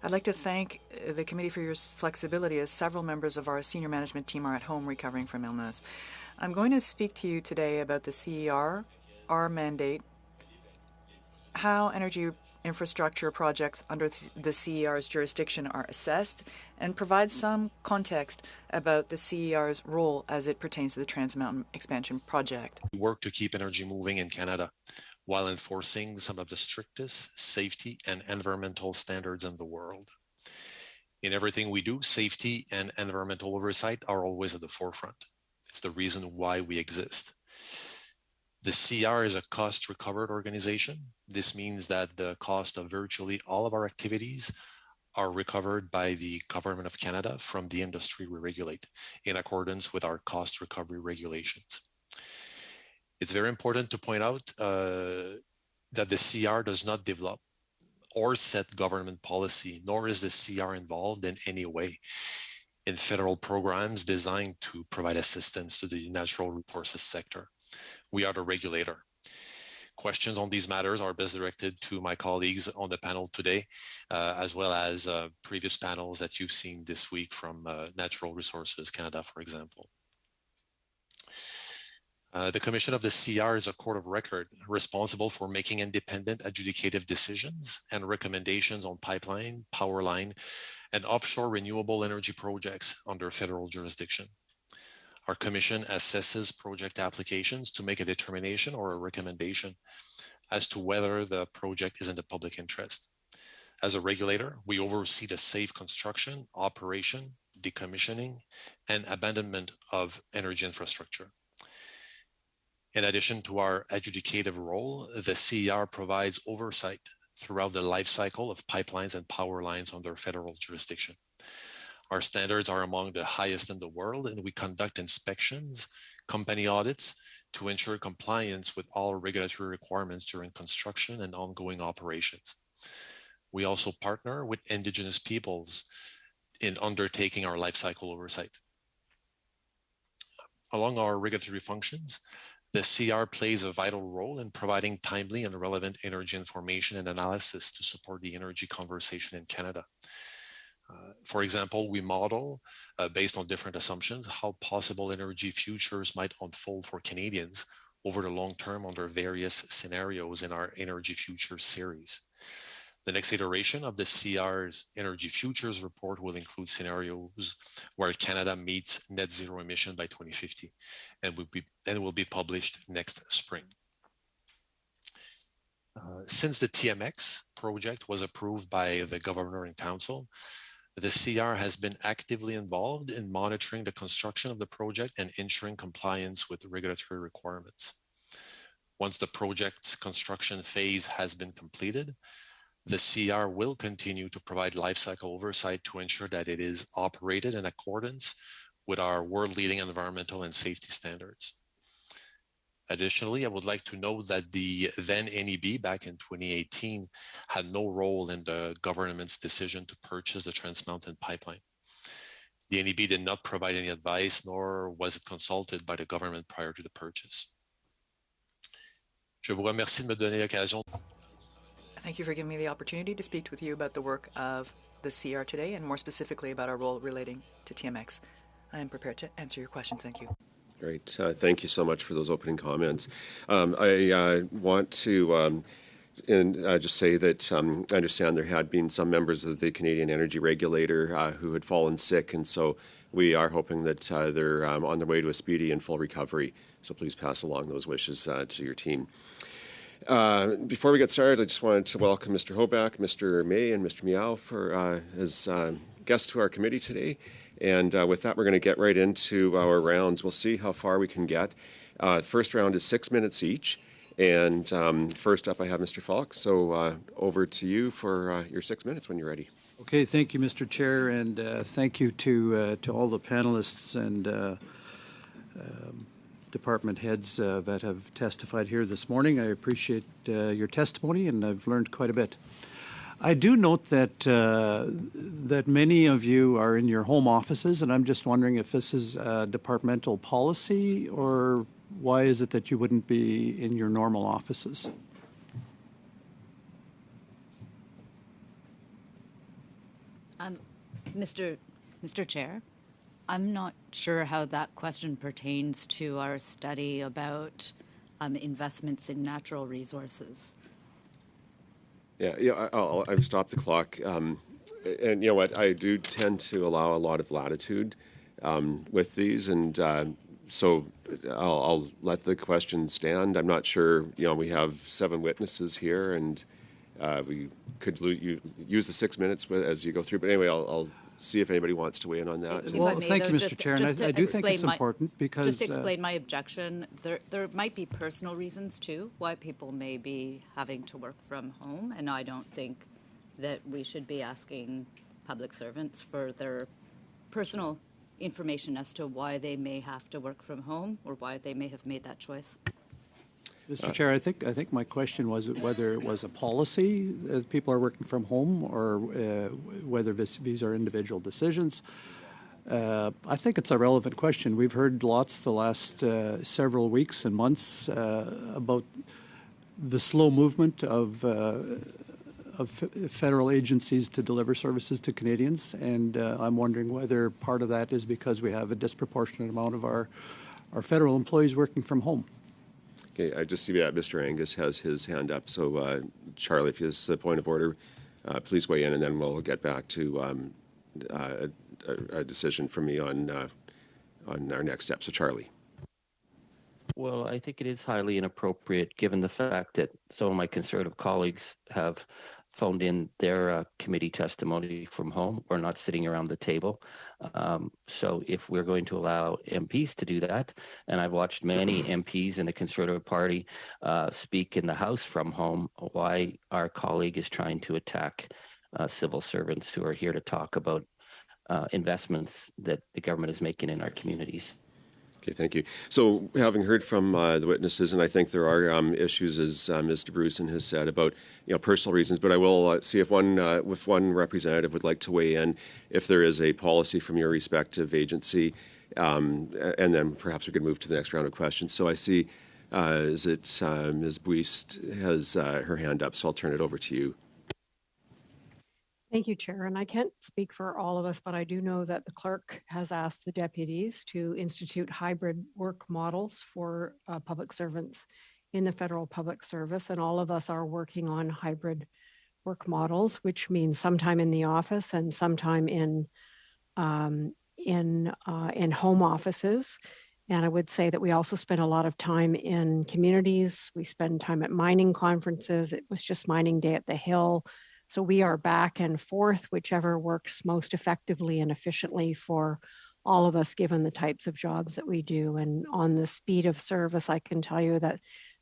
I'd like to thank the committee for your flexibility, as several members of our senior management team are at home recovering from illness. I'm going to speak to you today about the CER, our mandate, how energy infrastructure projects under the CER's jurisdiction are assessed, and provide some context about the CER's role as it pertains to the Trans Mountain Expansion Project. We work to keep energy moving in Canada while enforcing some of the strictest safety and environmental standards in the world. In everything we do, safety and environmental oversight are always at the forefront. It's the reason why we exist. The CER is a cost-recovered organization. This means that the cost of virtually all of our activities are recovered by the Government of Canada from the industry we regulate, in accordance with our cost recovery regulations. It's very important to point out that the CER does not develop or set government policy, nor is the CER involved in any way in federal programs designed to provide assistance to the natural resources sector. We are the regulator. Questions on these matters are best directed to my colleagues on the panel today, as well as previous panels that you've seen this week from Natural Resources Canada, for example. The Commission of the CER is a court of record responsible for making independent adjudicative decisions and recommendations on pipeline, power line, and offshore renewable energy projects under federal jurisdiction. Our commission assesses project applications to make a determination or a recommendation as to whether the project is in the public interest. As a regulator, we oversee the safe construction, operation, decommissioning, and abandonment of energy infrastructure. In addition to our adjudicative role, the CER provides oversight throughout the life cycle of pipelines and power lines under federal jurisdiction. Our standards are among the highest in the world, and we conduct inspections, company audits to ensure compliance with all regulatory requirements during construction and ongoing operations. We also partner with Indigenous peoples in undertaking our life cycle oversight. Along our regulatory functions, the CER plays a vital role in providing timely and relevant energy information and analysis to support the energy conversation in Canada. For example, we model, based on different assumptions, how possible energy futures might unfold for Canadians over the long term under various scenarios in our Energy Futures series. The next iteration of the CER's Energy Futures report will include scenarios where Canada meets net zero emission by 2050 and will be published next spring. Since the TMX project was approved by the Governor and Council, the CER has been actively involved in monitoring the construction of the project and ensuring compliance with regulatory requirements. Once the project's construction phase has been completed, the CER will continue to provide lifecycle oversight to ensure that it is operated in accordance with our world-leading environmental and safety standards. Additionally, I would like to note that the then NEB back in 2018 had no role in the government's decision to purchase the Trans Mountain pipeline. The NEB did not provide any advice, nor was it consulted by the government prior to the purchase. Je vous remercie de me donner l'occasion. Thank you for giving me the opportunity to speak with you about the work of the CER today, and more specifically about our role relating to TMX. I am prepared to answer your question. Thank you. Great. Thank you so much for those opening comments. I want to just say that I understand there had been some members of the Canadian Energy Regulator who had fallen sick, and so we are hoping that they're on their way to a speedy and full recovery. So please pass along those wishes to your team. Before we get started, I just wanted to welcome Mr. Hoback, Mr. May, and Mr. Miao as guests to our committee today. And with that, we're going to get right into our rounds. We'll see how far we can get. First round is 6 minutes each. And first up, I have Mr. Falk. So over to you for your 6 minutes when you're ready. Okay, thank you, Mr. Chair, and thank you to all the panelists and department heads that have testified here this morning. I appreciate your testimony, and I've learned quite a bit. I do note that that many of you are in your home offices, and I'm just wondering if this is a departmental policy, or why is it that you wouldn't be in your normal offices? Mr. Chair, I'm not sure how that question pertains to our study about investments in natural resources. Yeah. I've stopped the clock, and you know what? I do tend to allow a lot of latitude with these, and so I'll let the question stand. I'm not sure. You know, we have 7 witnesses here, and we could use the 6 minutes as you go through. But anyway, I'll see if anybody wants to weigh in on that. Well, thank you, Mr. Chair. And I do think it's important because... Just to explain my objection, there might be personal reasons, too, why people may be having to work from home. And I don't think that we should be asking public servants for their personal information as to why they may have to work from home or why they may have made that choice. Mr. Chair, I think my question was whether it was a policy that people are working from home or whether these are individual decisions. I think it's a relevant question. We've heard lots the last several weeks and months about the slow movement of federal agencies to deliver services to Canadians, and I'm wondering whether part of that is because we have a disproportionate amount of our federal employees working from home. Okay, I just see that Mr. Angus has his hand up. So, Charlie, if it's a point of order, please weigh in, and then we'll get back to a decision from me on our next step. So, Charlie. Well, I think it is highly inappropriate given the fact that some of my Conservative colleagues have phoned in their committee testimony from home or not sitting around the table. So if we're going to allow MPs to do that, and I've watched many MPs in the Conservative Party speak in the House from home, why our colleague is trying to attack civil servants who are here to talk about investments that the government is making in our communities. Okay, thank you. So, having heard from the witnesses, and I think there are issues, as Ms. DeBrusen has said, about personal reasons. But I will see if one representative would like to weigh in, if there is a policy from your respective agency, and then perhaps we could move to the next round of questions. So I see, Ms. Buist has her hand up, so I'll turn it over to you. Thank you, Chair. And I can't speak for all of us, but I do know that the clerk has asked the deputies to institute hybrid work models for public servants in the federal public service. And all of us are working on hybrid work models, which means sometime in the office and sometime in home offices. And I would say that we also spend a lot of time in communities. We spend time at mining conferences. It was just mining day at the Hill. So we are back and forth, whichever works most effectively and efficiently for all of us, given the types of jobs that we do. And on the speed of service, I can tell you that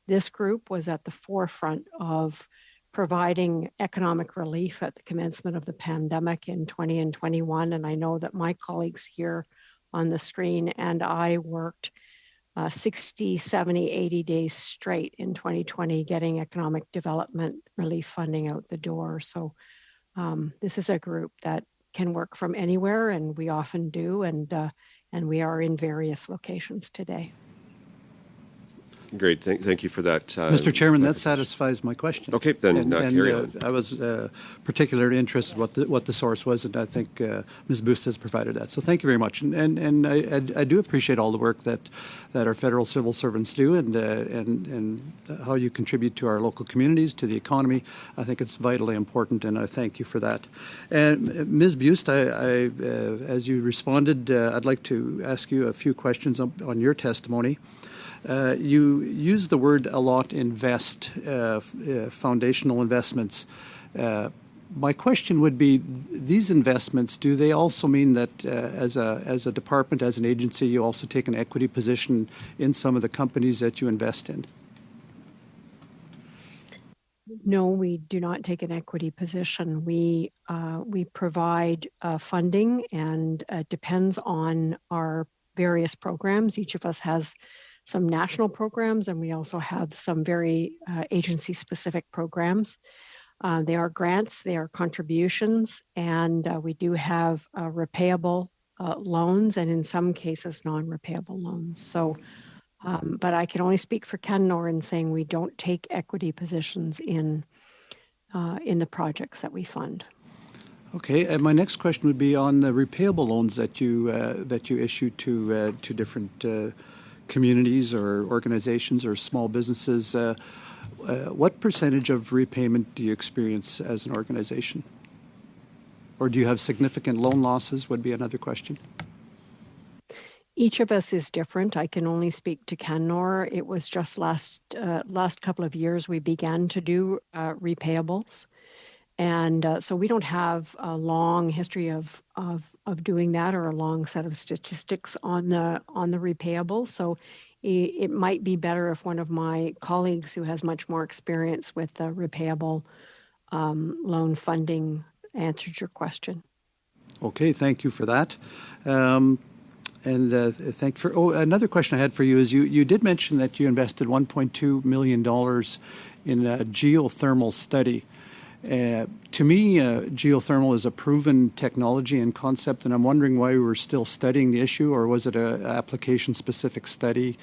this group was at the forefront of providing economic relief at the commencement of the pandemic in 20 and 21. And I know that my colleagues here on the screen and I worked 60, 70, 80 days straight in 2020, getting economic development relief funding out the door. So this is a group that can work from anywhere, and we often do, and we are in various locations today. Great, thank you for that. Mr. Chairman, that satisfies my question. Okay, then carry on. I was particularly interested what the source was, and I think Ms. Buist has provided that. So thank you very much. And I do appreciate all the work that our federal civil servants do, and how you contribute to our local communities, to the economy. I think it's vitally important, and I thank you for that. And Ms. Buist, as you responded, I'd like to ask you a few questions on your testimony. You use the word a lot, invest, foundational investments. My question would be, these investments, do they also mean that as a department, as an agency, you also take an equity position in some of the companies that you invest in? No, we do not take an equity position. We provide funding, and it depends on our various programs. Each of us has some national programs, and we also have some very agency-specific programs. They are grants, they are contributions, and we do have repayable loans, and in some cases, non-repayable loans. So, but I can only speak for Canfor in saying we don't take equity positions in the projects that we fund. Okay, and my next question would be on the repayable loans that you issue to different communities or organizations or small businesses. What percentage of repayment do you experience as an organization? Or do you have significant loan losses would be another question. Each of us is different. I can only speak to Canfor. It was just last couple of years we began to do repayables. And so we don't have a long history of doing that or a long set of statistics on the repayables. So it might be better if one of my colleagues who has much more experience with the repayable loan funding answered your question. Okay, thank you for that. And thank you for. Another question I had for you is you did mention that you invested $1.2 million in a geothermal study. To me, geothermal is a proven technology and concept, and I'm wondering why we were still studying the issue, or was it an application-specific study?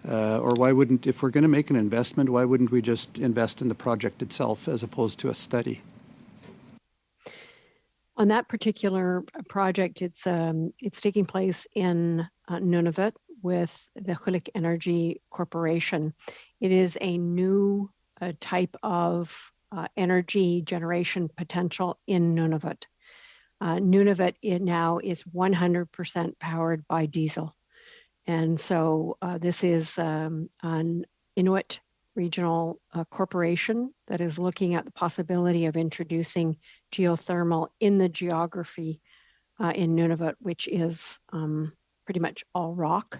Or why wouldn't, if we're going to make an investment, why wouldn't we just invest in the project itself as opposed to a study? On that particular project, it's taking place in Nunavut with the Hulik Energy Corporation. It is a new type of energy generation potential in Nunavut. Nunavut now is 100% powered by diesel. And so this is an Inuit regional corporation that is looking at the possibility of introducing geothermal in the geography in Nunavut, which is pretty much all rock.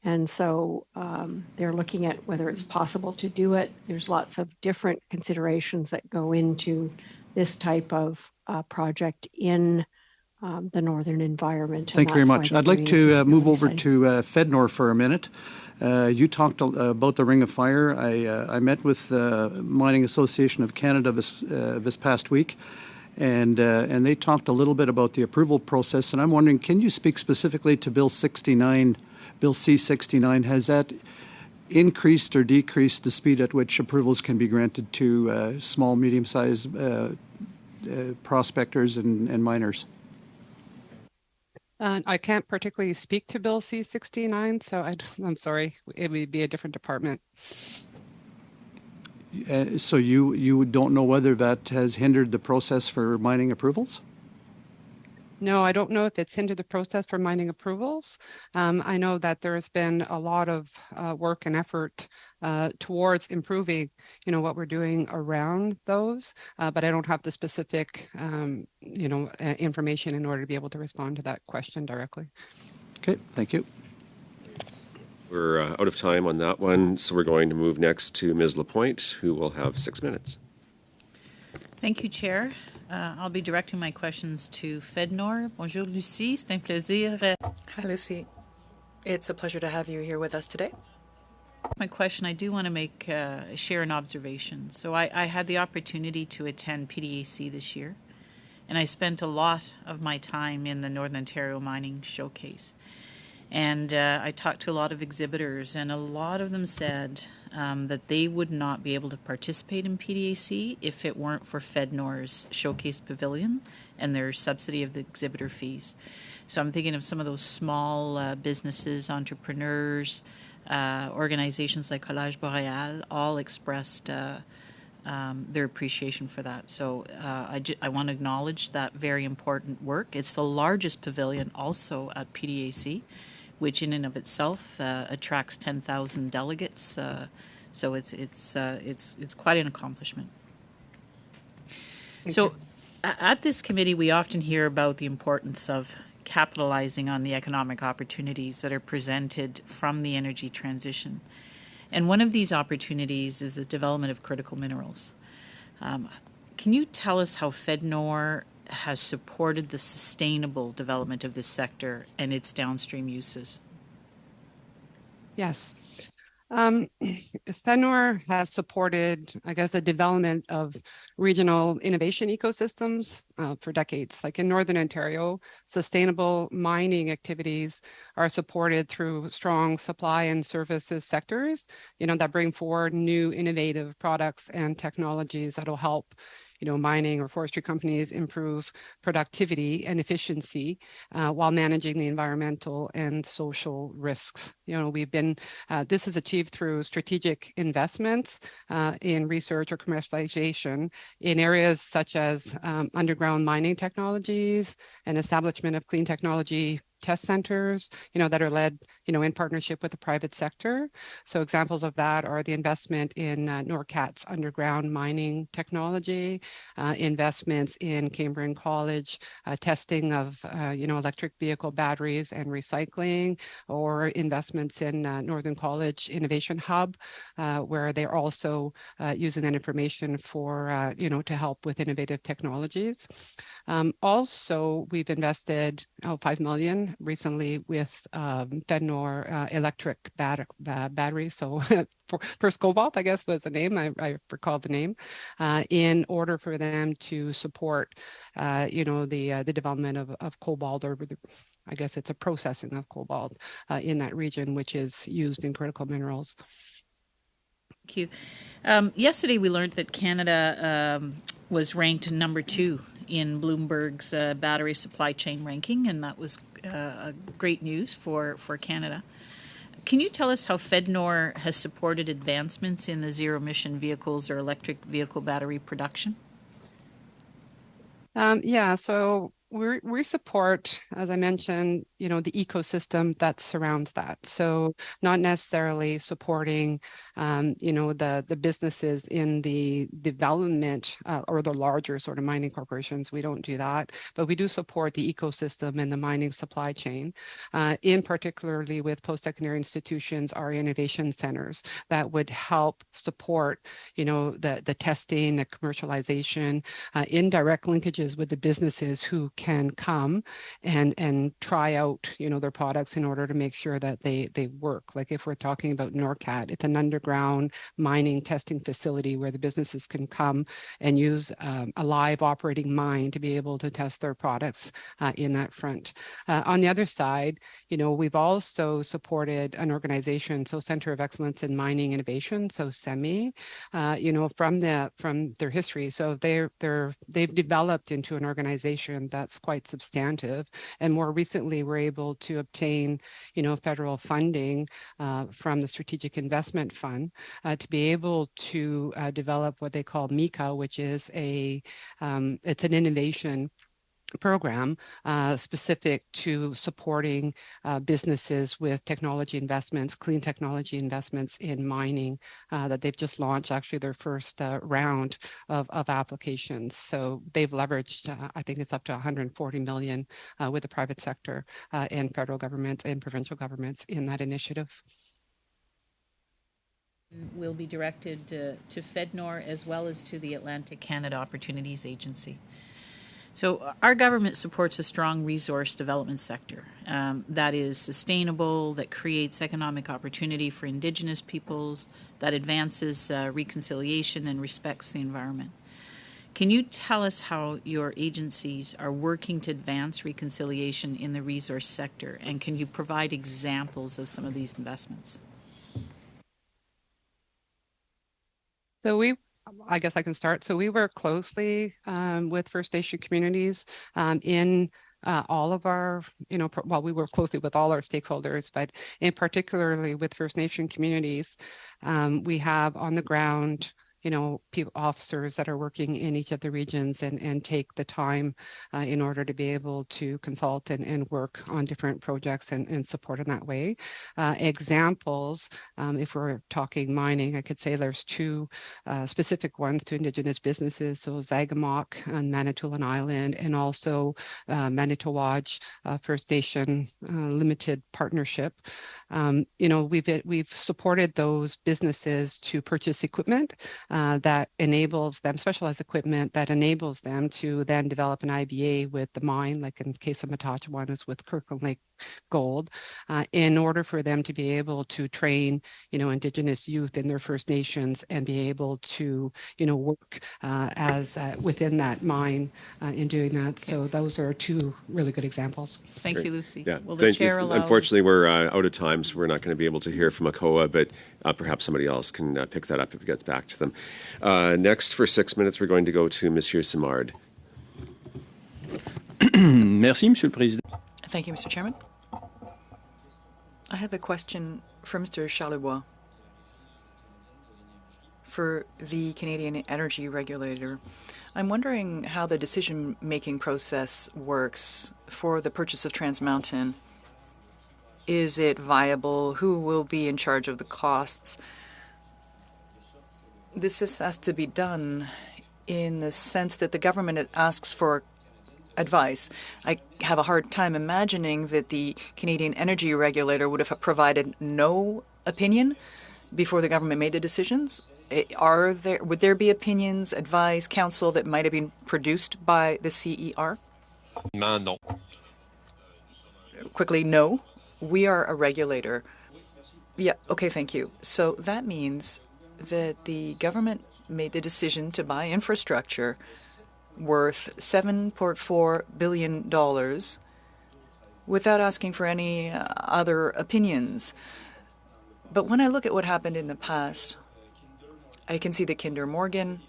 And so they're looking at whether it's possible to do it. There's lots of different considerations that go into this type of project in the northern environment. Thank you very much. I'd like to move over to FedNor for a minute. You talked about the Ring of Fire. I met with the Mining Association of Canada this past week, and they talked a little bit about the approval process. And I'm wondering, can you speak specifically to Bill 69, Bill C-69? Has that increased or decreased the speed at which approvals can be granted to small, medium-sized prospectors and miners? I can't particularly speak to Bill C-69, so I'm sorry. It would be a different department. So you don't know whether that has hindered the process for mining approvals? No, I don't know if it's hindered the process for mining approvals. I know that there's been a lot of work and effort towards improving, what we're doing around those, but I don't have the specific, information in order to be able to respond to that question directly. Okay, thank you. We're out of time on that one, so we're going to move next to Ms. Lapointe, who will have 6 minutes. Thank you, Chair. I'll be directing my questions to FedNor. Bonjour, Lucie. C'est un plaisir. Hi, Lucie. It's a pleasure to have you here with us today. My question, I do want to share an observation. So I had the opportunity to attend PDAC this year, and I spent a lot of my time in the Northern Ontario Mining Showcase. And I talked to a lot of exhibitors, and a lot of them said that they would not be able to participate in PDAC if it weren't for FedNor's Showcase Pavilion and their subsidy of the exhibitor fees. So I'm thinking of some of those small businesses, entrepreneurs, organizations like Collège Boréal, all expressed their appreciation for that. So I want to acknowledge that very important work. It's the largest pavilion also at PDAC, which in and of itself attracts 10,000 delegates. So it's quite an accomplishment. So at this committee, we often hear about the importance of capitalizing on the economic opportunities that are presented from the energy transition. And one of these opportunities is the development of critical minerals. Can you tell us how FedNor has supported the sustainable development of this sector and its downstream uses? Yes. FedNor has supported, I guess, the development of regional innovation ecosystems for decades. Like in Northern Ontario, sustainable mining activities are supported through strong supply and services sectors, that bring forward new innovative products and technologies that'll help mining or forestry companies improve productivity and efficiency while managing the environmental and social risks. This is achieved through strategic investments in research or commercialization in areas such as underground mining technologies and establishment of clean technology test centers, that are led, in partnership with the private sector. So examples of that are the investment in NORCAT's underground mining technology, investments in Cambrian College, testing of, electric vehicle batteries and recycling, or investments in Northern College Innovation Hub, where they're also using that information for, to help with innovative technologies. Also, we've invested $5 million recently with FedNor electric battery. So First Cobalt, I guess, was the name. I recall the name, in order for them to support, the development of cobalt, or I guess it's a processing of cobalt in that region, which is used in critical minerals. Thank you. Yesterday, we learned that Canada was ranked number 2 in Bloomberg's battery supply chain ranking, and that was great news for Canada. Can you tell us how FedNor has supported advancements in the zero-emission vehicles or electric vehicle battery production? So we support, as I mentioned, the ecosystem that surrounds that. So not necessarily supporting, the businesses in the development or the larger sort of mining corporations. We don't do that, but we do support the ecosystem and the mining supply chain, in particularly with post-secondary institutions, our innovation centers that would help support, the testing, the commercialization, in direct linkages with the businesses who can come and try out, their products in order to make sure that they work. Like if we're talking about NORCAT, it's an underground mining testing facility where the businesses can come and use a live operating mine to be able to test their products in that front. On the other side, we've also supported an organization, so Center of Excellence in Mining Innovation, so CEMI, from their history. So they've developed into an organization that's quite substantive, and more recently we're able to obtain federal funding from the Strategic Investment Fund to be able to develop what they call MICA, which is it's an innovation program specific to supporting businesses with technology investments, clean technology investments in mining, that they've just launched actually their first round of applications. So they've leveraged, I think it's up to $140 million with the private sector and federal government and provincial governments in that initiative. Will be directed to FedNor as well as to the Atlantic Canada Opportunities Agency. So our government supports a strong resource development sector that is sustainable, that creates economic opportunity for Indigenous peoples, that advances reconciliation and respects the environment. Can you tell us how your agencies are working to advance reconciliation in the resource sector, and can you provide examples of some of these investments? So I guess I can start. So we work closely with First Nation communities in all of our, we work closely with all our stakeholders, but in particularly with First Nation communities, we have on the ground, officers that are working in each of the regions and take the time in order to be able to consult and work on different projects and support in that way. Examples, if we're talking mining, I could say there's 2 specific ones to Indigenous businesses, so Zagamok on Manitoulin Island, and also Manitowaj First Nation Limited Partnership. We've supported those businesses to purchase equipment that enables them, specialized equipment that enables them to then develop an IBA with the mine, like in the case of Matachewan is with Kirkland Lake Gold, in order for them to be able to train, Indigenous youth in their First Nations and be able to, work as within that mine in doing that. So those are two really good examples. Thank Great. you, Lucy. Yeah, Will the thank chair you. allow... Unfortunately, we're out of time, so we're not going to be able to hear from ACOA, but perhaps somebody else can pick that up if it gets back to them. Next, for 6 minutes, we're going to go to Monsieur Simard. Merci, Monsieur le Président. Thank you, Mr. Chairman. I have a question for Mr. Charlebois. For the Canadian Energy Regulator, I'm wondering how the decision-making process works for the purchase of Trans Mountain. Is it viable? Who will be in charge of the costs? This has to be done in the sense that the government asks for advice. I have a hard time imagining that the Canadian Energy Regulator would have provided no opinion before the government made the decisions. Would there be opinions, advice, counsel that might have been produced by the CER? No. Quickly, no. We are a regulator. Yeah, okay, thank you. So that means that the government made the decision to buy infrastructure worth $7.4 billion without asking for any other opinions. But when I look at what happened in the past, I can see that Kinder Morgan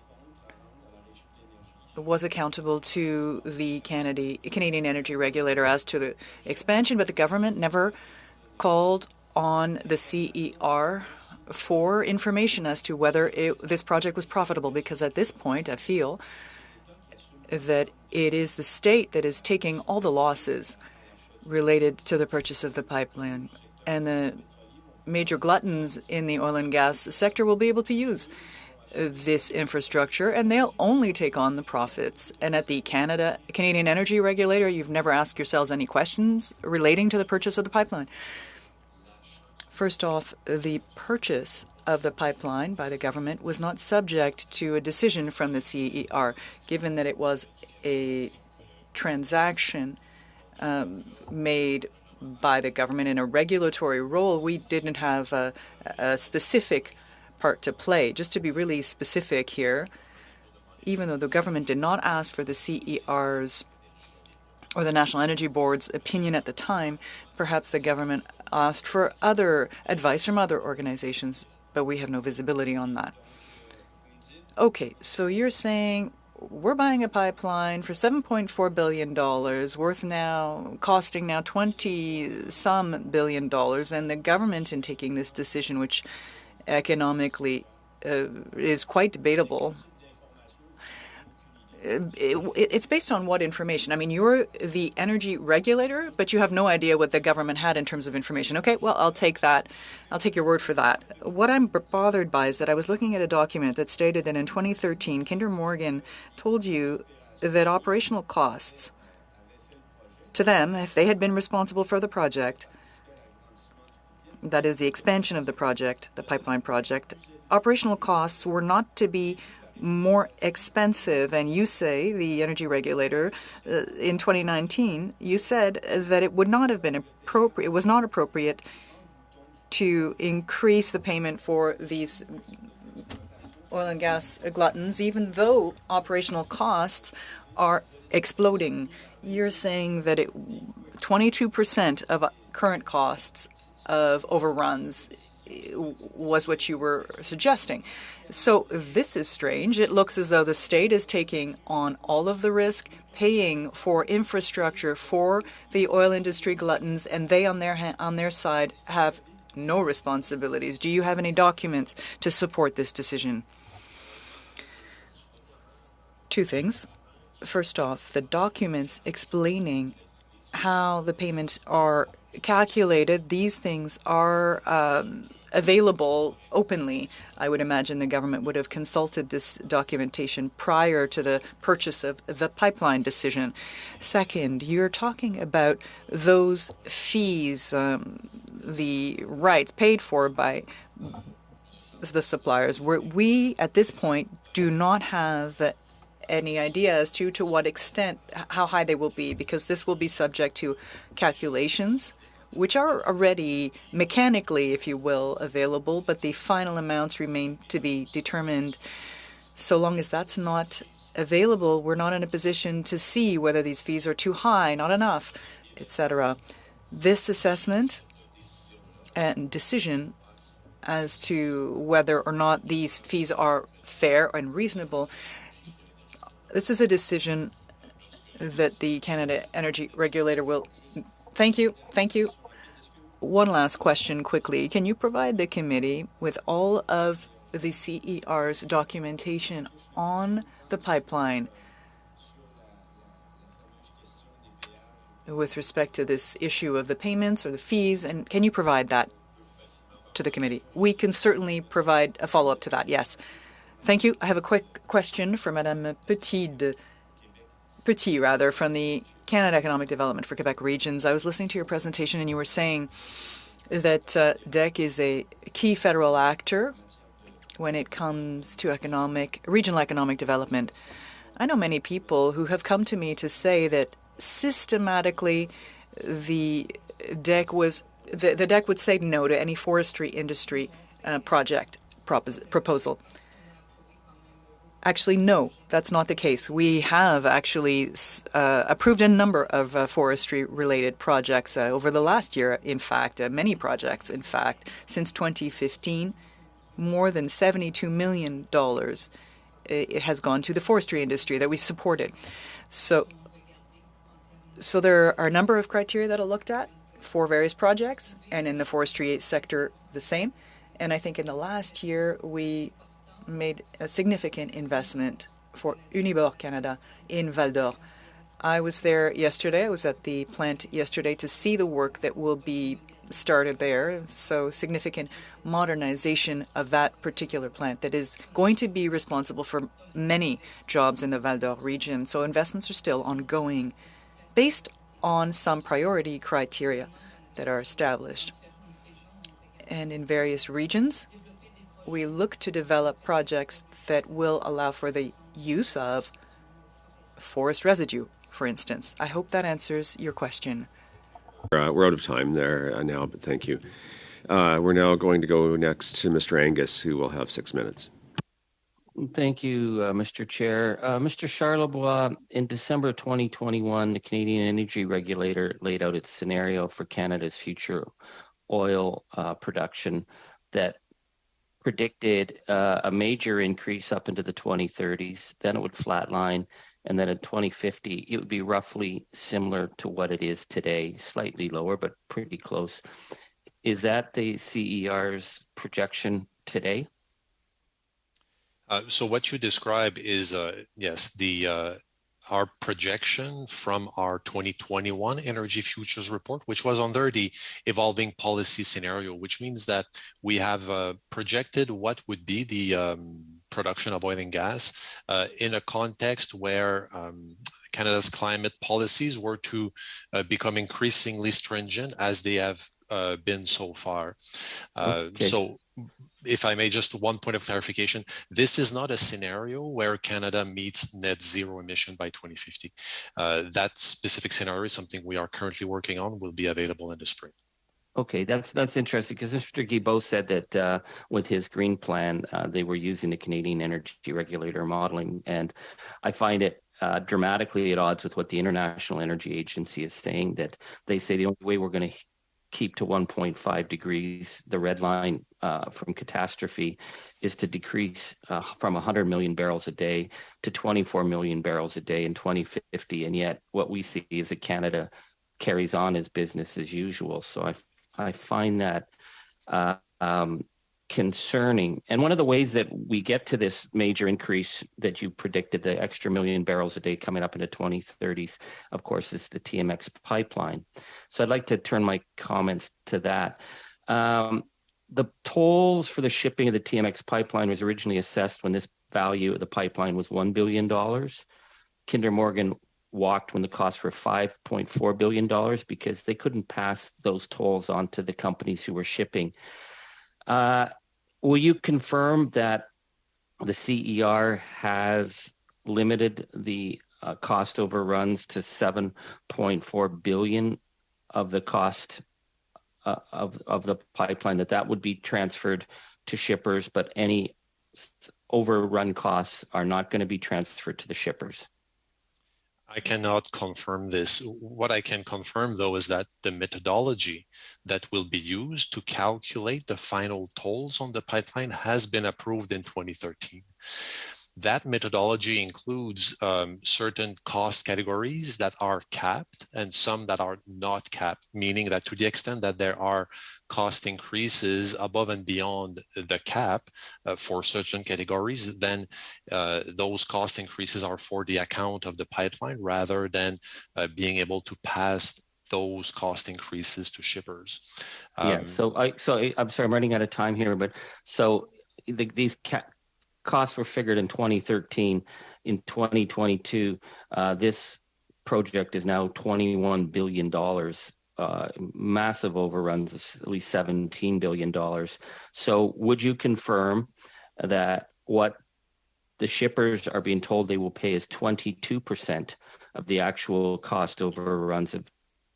was accountable to the Canadian Energy Regulator as to the expansion, but the government never called on the CER for information as to whether this project was profitable, because at this point I feel that it is the state that is taking all the losses related to the purchase of the pipeline, and the major gluttons in the oil and gas sector will be able to use this infrastructure, and they'll only take on the profits. And at the Canadian Energy Regulator, you've never asked yourselves any questions relating to the purchase of the pipeline. First off, the purchase of the pipeline by the government was not subject to a decision from the CER, given that it was a transaction made by the government in a regulatory role. We didn't have a specific part to play. Just to be really specific here, even though the government did not ask for the CER's or the National Energy Board's opinion at the time, perhaps the government asked for other advice from other organizations, but we have no visibility on that. Okay, so you're saying we're buying a pipeline for $7.4 billion, costing now 20-some billion dollars, and the government, in taking this decision, which economically is quite debatable, it's based on what information? I mean, you're the energy regulator, but you have no idea what the government had in terms of information. Okay, well, I'll take that. I'll take your word for that. What I'm bothered by is that I was looking at a document that stated that in 2013, Kinder Morgan told you that operational costs to them, if they had been responsible for the project, that is the expansion of the project, the pipeline project, operational costs were not to be more expensive. And you say, the energy regulator, in 2019, you said that it would not have been appropriate, it was not appropriate to increase the payment for these oil and gas gluttons, even though operational costs are exploding. You're saying that 22% of current costs of overruns was what you were suggesting. So this is strange. It looks as though the state is taking on all of the risk, paying for infrastructure for the oil industry gluttons, and they on their side have no responsibilities. Do you have any documents to support this decision? Two things. First off, the documents explaining how the payments are calculated, these things are available openly. I would imagine the government would have consulted this documentation prior to the purchase of the pipeline decision. Second, you're talking about those fees, the rights paid for by the suppliers. We at this point do not have any idea as to what extent, how high they will be, because this will be subject to calculations, which are already mechanically, if you will, available, but the final amounts remain to be determined. So long as that's not available, we're not in a position to see whether these fees are too high, not enough, etc. This assessment and decision as to whether or not these fees are fair and reasonable, this is a decision that the Canada Energy Regulator will. Thank you. Thank you. One last question quickly. Can you provide the committee with all of the CER's documentation on the pipeline with respect to this issue of the payments or the fees? And can you provide that to the committee? We can certainly provide a follow-up to that, yes. Thank you. I have a quick question for Madame Petit, from the Canada Economic Development for Quebec Regions. I was listening to your presentation and you were saying that DEC is a key federal actor when it comes to regional economic development. I know many people who have come to me to say that systematically the DEC would say no to any forestry industry proposal. Actually, no, that's not the case. We have actually approved a number of forestry-related projects over the last year, in fact, many projects, in fact. Since 2015, more than $72 million it has gone to the forestry industry that we've supported. So there are a number of criteria that are looked at for various projects, and in the forestry sector, the same. And I think in the last year, we made a significant investment for Unifor Canada in Val-d'Or. I was there yesterday. I was at the plant yesterday to see the work that will be started there. So significant modernization of that particular plant that is going to be responsible for many jobs in the Val-d'Or region. So investments are still ongoing based on some priority criteria that are established. And in various regions, we look to develop projects that will allow for the use of forest residue, for instance. I hope that answers your question. We're out of time there now, but thank you. We're now going to go next to Mr. Angus, who will have 6 minutes. Thank you, Mr. Chair. Mr. Charlebois, in December 2021, the Canadian Energy Regulator laid out its scenario for Canada's future oil production that predicted a major increase up into the 2030s, then it would flatline, and then in 2050, it would be roughly similar to what it is today, slightly lower, but pretty close. Is that the CER's projection today? So what you describe is, yes, our projection from our 2021 Energy Futures Report, which was under the evolving policy scenario, which means that we have projected what would be the production of oil and gas in a context where Canada's climate policies were to become increasingly stringent as they have been so far. Okay. So if I may, just one point of clarification, this is not a scenario where Canada meets net zero emission by 2050. That specific scenario is something we are currently working on, will be available in the spring. Okay, that's interesting, because Mr. Guilbeault said that with his green plan, they were using the Canadian Energy Regulator modeling, and I find it dramatically at odds with what the International Energy Agency is saying, that they say the only way we're going to keep to 1.5 degrees, the red line from catastrophe, is to decrease from 100 million barrels a day to 24 million barrels a day in 2050. And yet what we see is that Canada carries on as business as usual. So I find that concerning. And one of the ways that we get to this major increase that you predicted, the extra million barrels a day coming up into 2030s, of course, is the TMX pipeline. So I'd like to turn my comments to that. The tolls for the shipping of the TMX pipeline was originally assessed when this value of the pipeline was $1 billion. Kinder Morgan walked when the costs were $5.4 billion because they couldn't pass those tolls on to the companies who were shipping. will you confirm that the CER has limited the cost overruns to 7.4 billion of the cost of the pipeline, that would be transferred to shippers, but any overrun costs are not going to be transferred to the shippers? I cannot confirm this. What I can confirm, though, is that the methodology that will be used to calculate the final tolls on the pipeline has been approved in 2013. That methodology includes certain cost categories that are capped and some that are not capped, meaning that to the extent that there are cost increases above and beyond the cap for certain categories, then those cost increases are for the account of the pipeline rather than being able to pass those cost increases to shippers. I'm sorry, I'm running out of time here, but so these costs were figured in 2013. In 2022, this project is now $21 billion, massive overruns, at least $17 billion. So would you confirm that what the shippers are being told they will pay is 22% of the actual cost overruns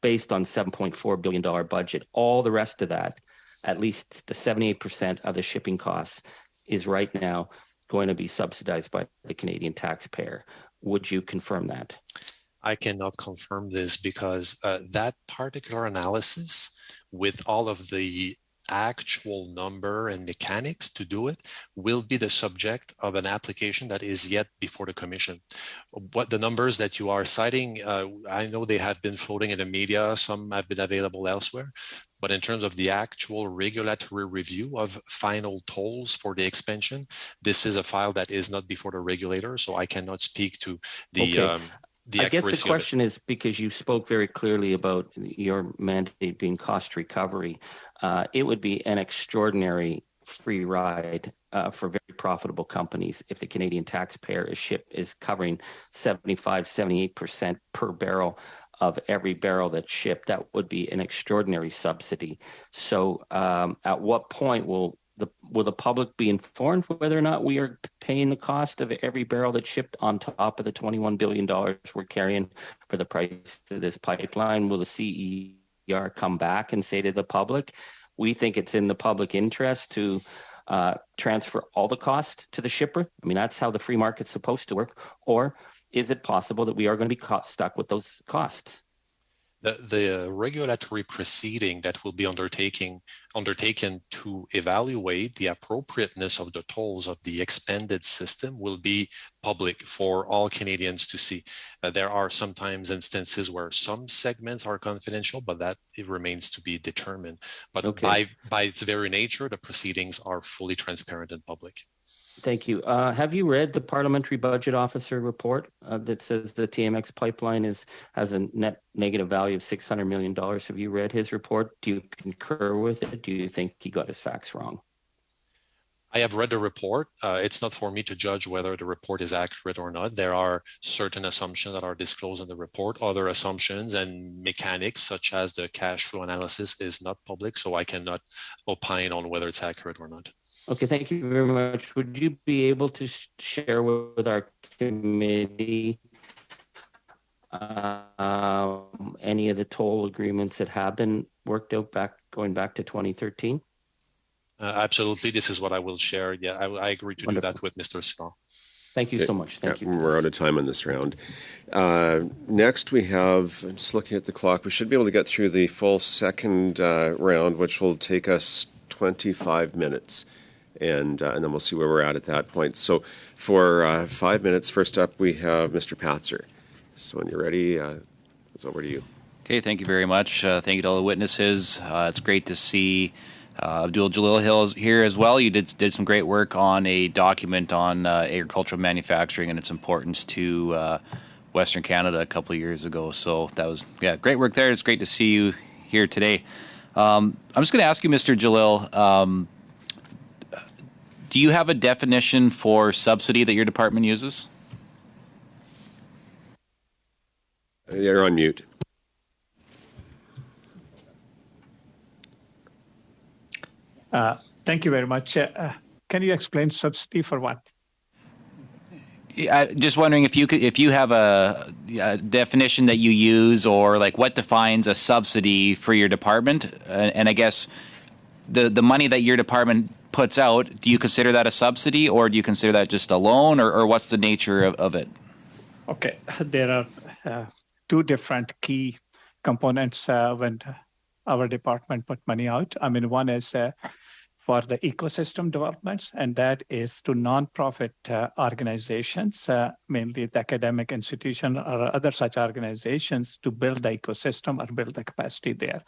based on $7.4 billion budget? All the rest of that, at least the 78% of the shipping costs, is right now going to be subsidized by the Canadian taxpayer. Would you confirm that? I cannot confirm this because that particular analysis, with all of the actual number and mechanics to do it, will be the subject of an application that is yet before the Commission. What the numbers that you are citing, I know they have been floating in the media, some have been available elsewhere, but in terms of the actual regulatory review of final tolls for the expansion, this is a file that is not before the regulator, so I cannot speak to the I guess the question is, because you spoke very clearly about your mandate being cost recovery, it would be an extraordinary free ride for very profitable companies if the Canadian taxpayer is covering 75-78% per barrel of every barrel that's shipped. That would be an extraordinary subsidy. So at what point will the public be informed whether or not we are paying the cost of every barrel that's shipped on top of the $21 billion we're carrying for the price of this pipeline? Will the CER come back and say to the public, we think it's in the public interest to transfer all the cost to the shipper? I mean, that's how the free market's supposed to work. Or is it possible that we are going to be stuck with those costs? The regulatory proceeding that will be undertaken to evaluate the appropriateness of the tolls of the expanded system will be public for all Canadians to see. There are sometimes instances where some segments are confidential, but that it remains to be determined. But by its very nature, the proceedings are fully transparent and public. Thank you. Have you read the Parliamentary Budget Officer report that says the TMX pipeline has a net negative value of $600 million? Have you read his report? Do you concur with it? Do you think he got his facts wrong? I have read the report. It's not for me to judge whether the report is accurate or not. There are certain assumptions that are disclosed in the report. Other assumptions and mechanics, such as the cash flow analysis, is not public, so I cannot opine on whether it's accurate or not. Okay, thank you very much. Would you be able to share with our committee any of the toll agreements that have been worked out going back to 2013? Absolutely. This is what I will share. Yeah, I agree to do that with Mr. Small. Thank you so much. Thank you. We're out of time on this round. Next, we have, I'm just looking at the clock, we should be able to get through the full second round, which will take us 25 minutes. And then we'll see where we're at that point. So for 5 minutes, first up, we have Mr. Patzer. So when you're ready, it's over to you. Okay, thank you very much. Thank you to all the witnesses. It's great to see Abdul Jalil here as well. You did some great work on a document on agricultural manufacturing and its importance to Western Canada a couple of years ago. So that was, great work there. It's great to see you here today. I'm just going to ask you, Mr. Jalil, do you have a definition for subsidy that your department uses? You're on mute. Thank you very much. Can you explain subsidy for what? Just wondering if you have a definition that you use, or like what defines a subsidy for your department, and I guess the money that your department puts out, do you consider that a subsidy, or do you consider that just a loan, or what's the nature of it? Okay, there are two different key components when our department put money out. I mean, one is for the ecosystem developments, and that is to nonprofit organizations, mainly the academic institution or other such organizations, to build the ecosystem or build the capacity there.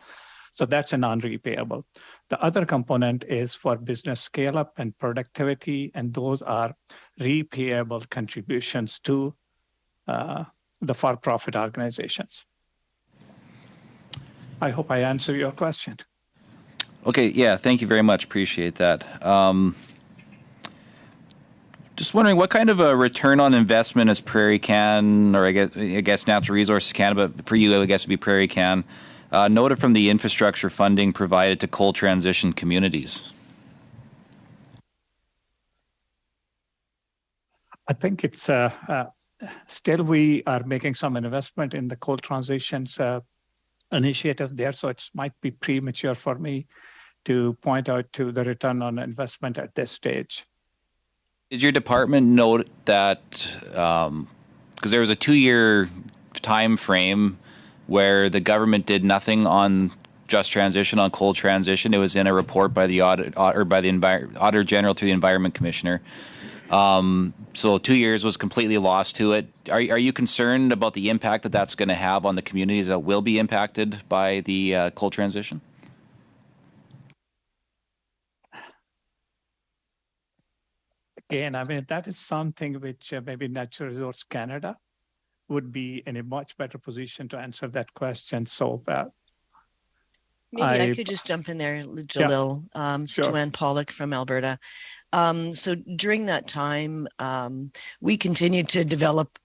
So that's a non-repayable. The other component is for business scale-up and productivity, and those are repayable contributions to the for-profit organizations. I hope I answered your question. Okay, yeah, thank you very much. Appreciate that. Just wondering what kind of a return on investment is Prairie Can, or I guess Natural Resources Canada, but for you, I guess it would be Prairie Can, noted from the infrastructure funding provided to coal transition communities? I think it's still we are making some investment in the coal transitions initiative there, so it might be premature for me to point out to the return on investment at this stage. Did your department note that, because there was a 2-year time frame where the government did nothing on just transition, on coal transition? It was in a report by the Auditor General to the Environment Commissioner. So 2 years was completely lost to it. Are you concerned about the impact that that's going to have on the communities that will be impacted by the coal transition? Again, I mean, that is something which maybe Natural Resources Canada would be in a much better position to answer that question. So maybe I could just jump in there, Jalil. Yeah. Sure. Joanne Pollock from Alberta. So during that time, we continued to develop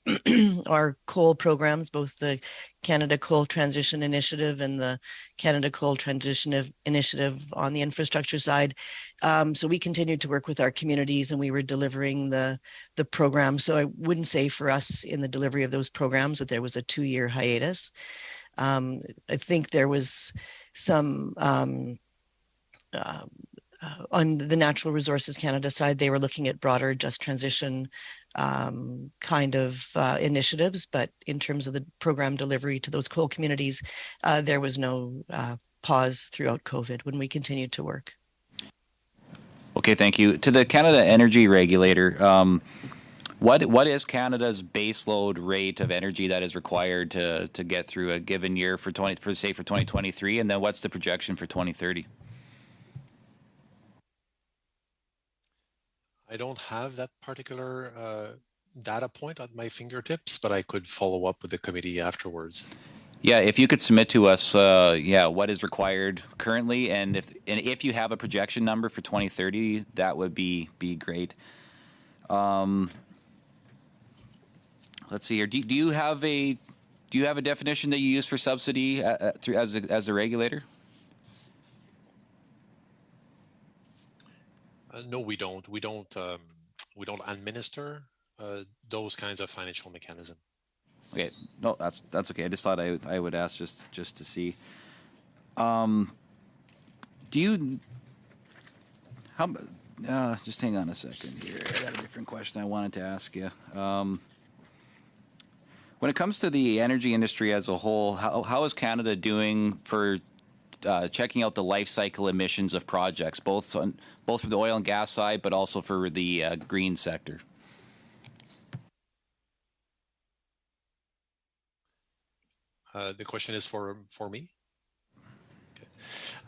our coal programs, both the Canada Coal Transition Initiative and the Canada Coal Transition Initiative on the infrastructure side. So we continued to work with our communities, and we were delivering the program. So I wouldn't say for us in the delivery of those programs that there was a 2-year hiatus. I think there was some on the Natural Resources Canada side, they were looking at broader just transition kind of initiatives, but in terms of the program delivery to those coal communities, there was no pause throughout COVID when we continued to work. Okay, thank you. To the Canada Energy Regulator, what is Canada's baseload rate of energy that is required to get through a given year for 2023, and then what's the projection for 2030? I don't have that particular data point at my fingertips, but I could follow up with the committee afterwards. Yeah, if you could submit to us, what is required currently, and if you have a projection number for 2030, that would be great. Let's see here. Do you have a definition that you use for subsidy as a regulator? No, we don't. We don't administer those kinds of financial mechanisms. Okay, no, that's okay. I just thought I would ask just to see. Just hang on a second here. I got a different question I wanted to ask you. When it comes to the energy industry as a whole, how is Canada doing for checking out the life cycle emissions of projects, both for the oil and gas side, but also for the green sector? The question is for me.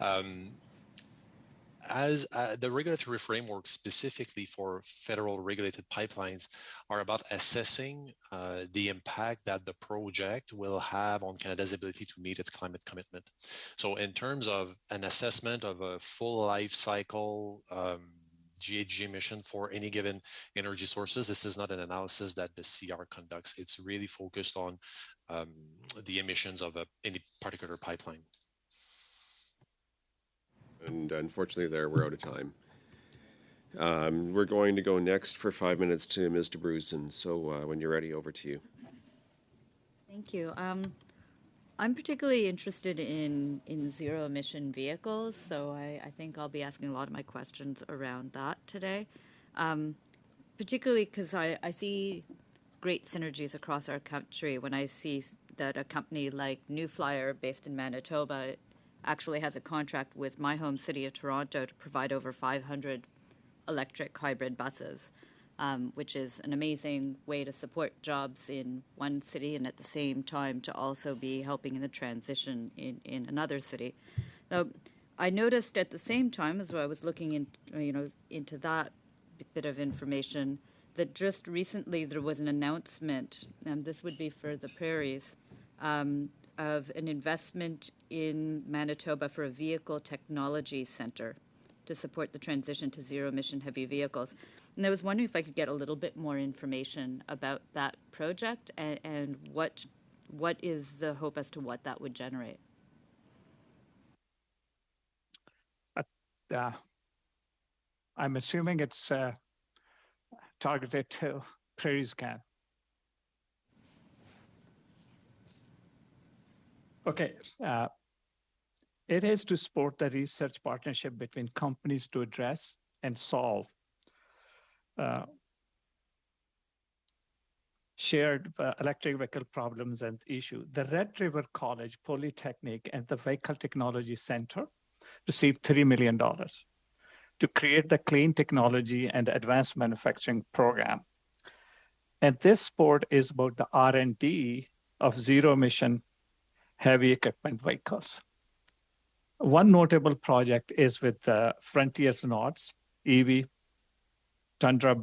Okay. As the regulatory framework specifically for federal regulated pipelines are about assessing the impact that the project will have on Canada's ability to meet its climate commitment. So in terms of an assessment of a full life cycle GHG emission for any given energy sources, this is not an analysis that the CR conducts. It's really focused on the emissions of any particular pipeline. And unfortunately, we're out of time. We're going to go next for 5 minutes to Ms. DeBruzen. So when you're ready, over to you. Thank you. I'm particularly interested in zero emission vehicles, so I think I'll be asking a lot of my questions around that today, particularly because I see great synergies across our country when I see that a company like New Flyer, based in Manitoba, actually has a contract with my home city of Toronto to provide over 500 electric hybrid buses, which is an amazing way to support jobs in one city and at the same time to also be helping in the transition in another city. Now, I noticed at the same time as I was looking into that bit of information that just recently there was an announcement, and this would be for the prairies, of an investment in Manitoba for a vehicle technology center to support the transition to zero-emission heavy vehicles. And I was wondering if I could get a little bit more information about that project and what is the hope as to what that would generate. I'm assuming it's targeted to PrairieScan. Okay. It is to support the research partnership between companies to address and solve shared electric vehicle problems and issues. The Red River College Polytechnic and the Vehicle Technology Center received $3 million to create the Clean Technology and Advanced Manufacturing Program. And this support is about the R&D of zero-emission heavy equipment vehicles. One notable project is with Frontiers North's EV Tundra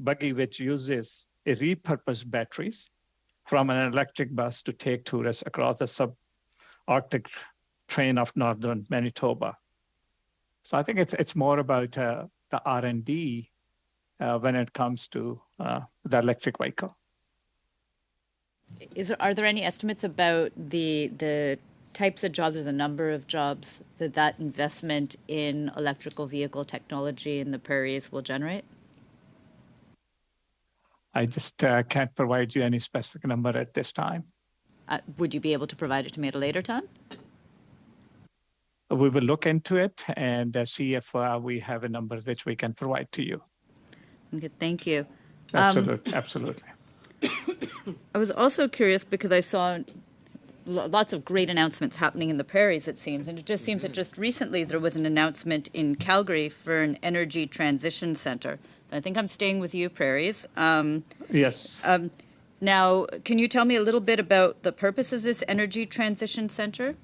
buggy, which uses a repurposed batteries from an electric bus to take tourists across the subarctic terrain of northern Manitoba. So I think it's more about the R&D when it comes to the electric vehicle. Are there any estimates about the types of jobs or the number of jobs that investment in electrical vehicle technology in the prairies will generate? I just can't provide you any specific number at this time. Would you be able to provide it to me at a later time? We will look into it and see if we have a number which we can provide to you. Okay, thank you. Absolutely. I was also curious because I saw lots of great announcements happening in the prairies, it seems. And it just seems that just recently there was an announcement in Calgary for an energy transition center. I think I'm staying with you, prairies. Yes. Now, can you tell me a little bit about the purpose of this energy transition center?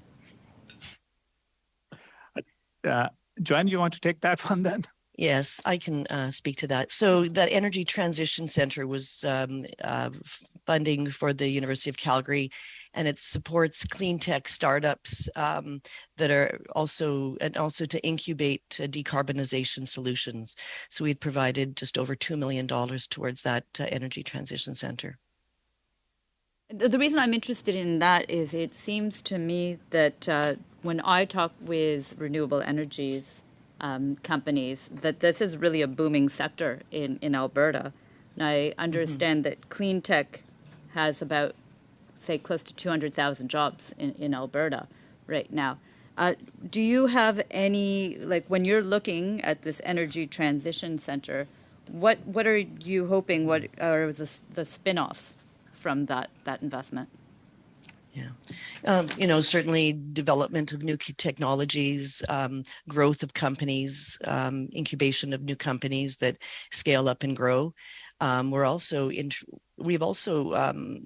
Joanne, you want to take that one then? Yes, I can speak to that. So that Energy Transition Center was funding for the University of Calgary, and it supports clean tech startups that are also to incubate decarbonization solutions. So we had provided just over $2 million towards that Energy Transition Center. The reason I'm interested in that is it seems to me that when I talk with renewable energies companies, that this is really a booming sector in Alberta. And I understand that clean tech has about, say, close to 200,000 jobs in Alberta right now. Do you have any, like when you're looking at this energy transition center, what are you hoping, what are the spin-offs from that investment? Yeah, certainly development of new technologies, growth of companies, incubation of new companies that scale up and grow. We've also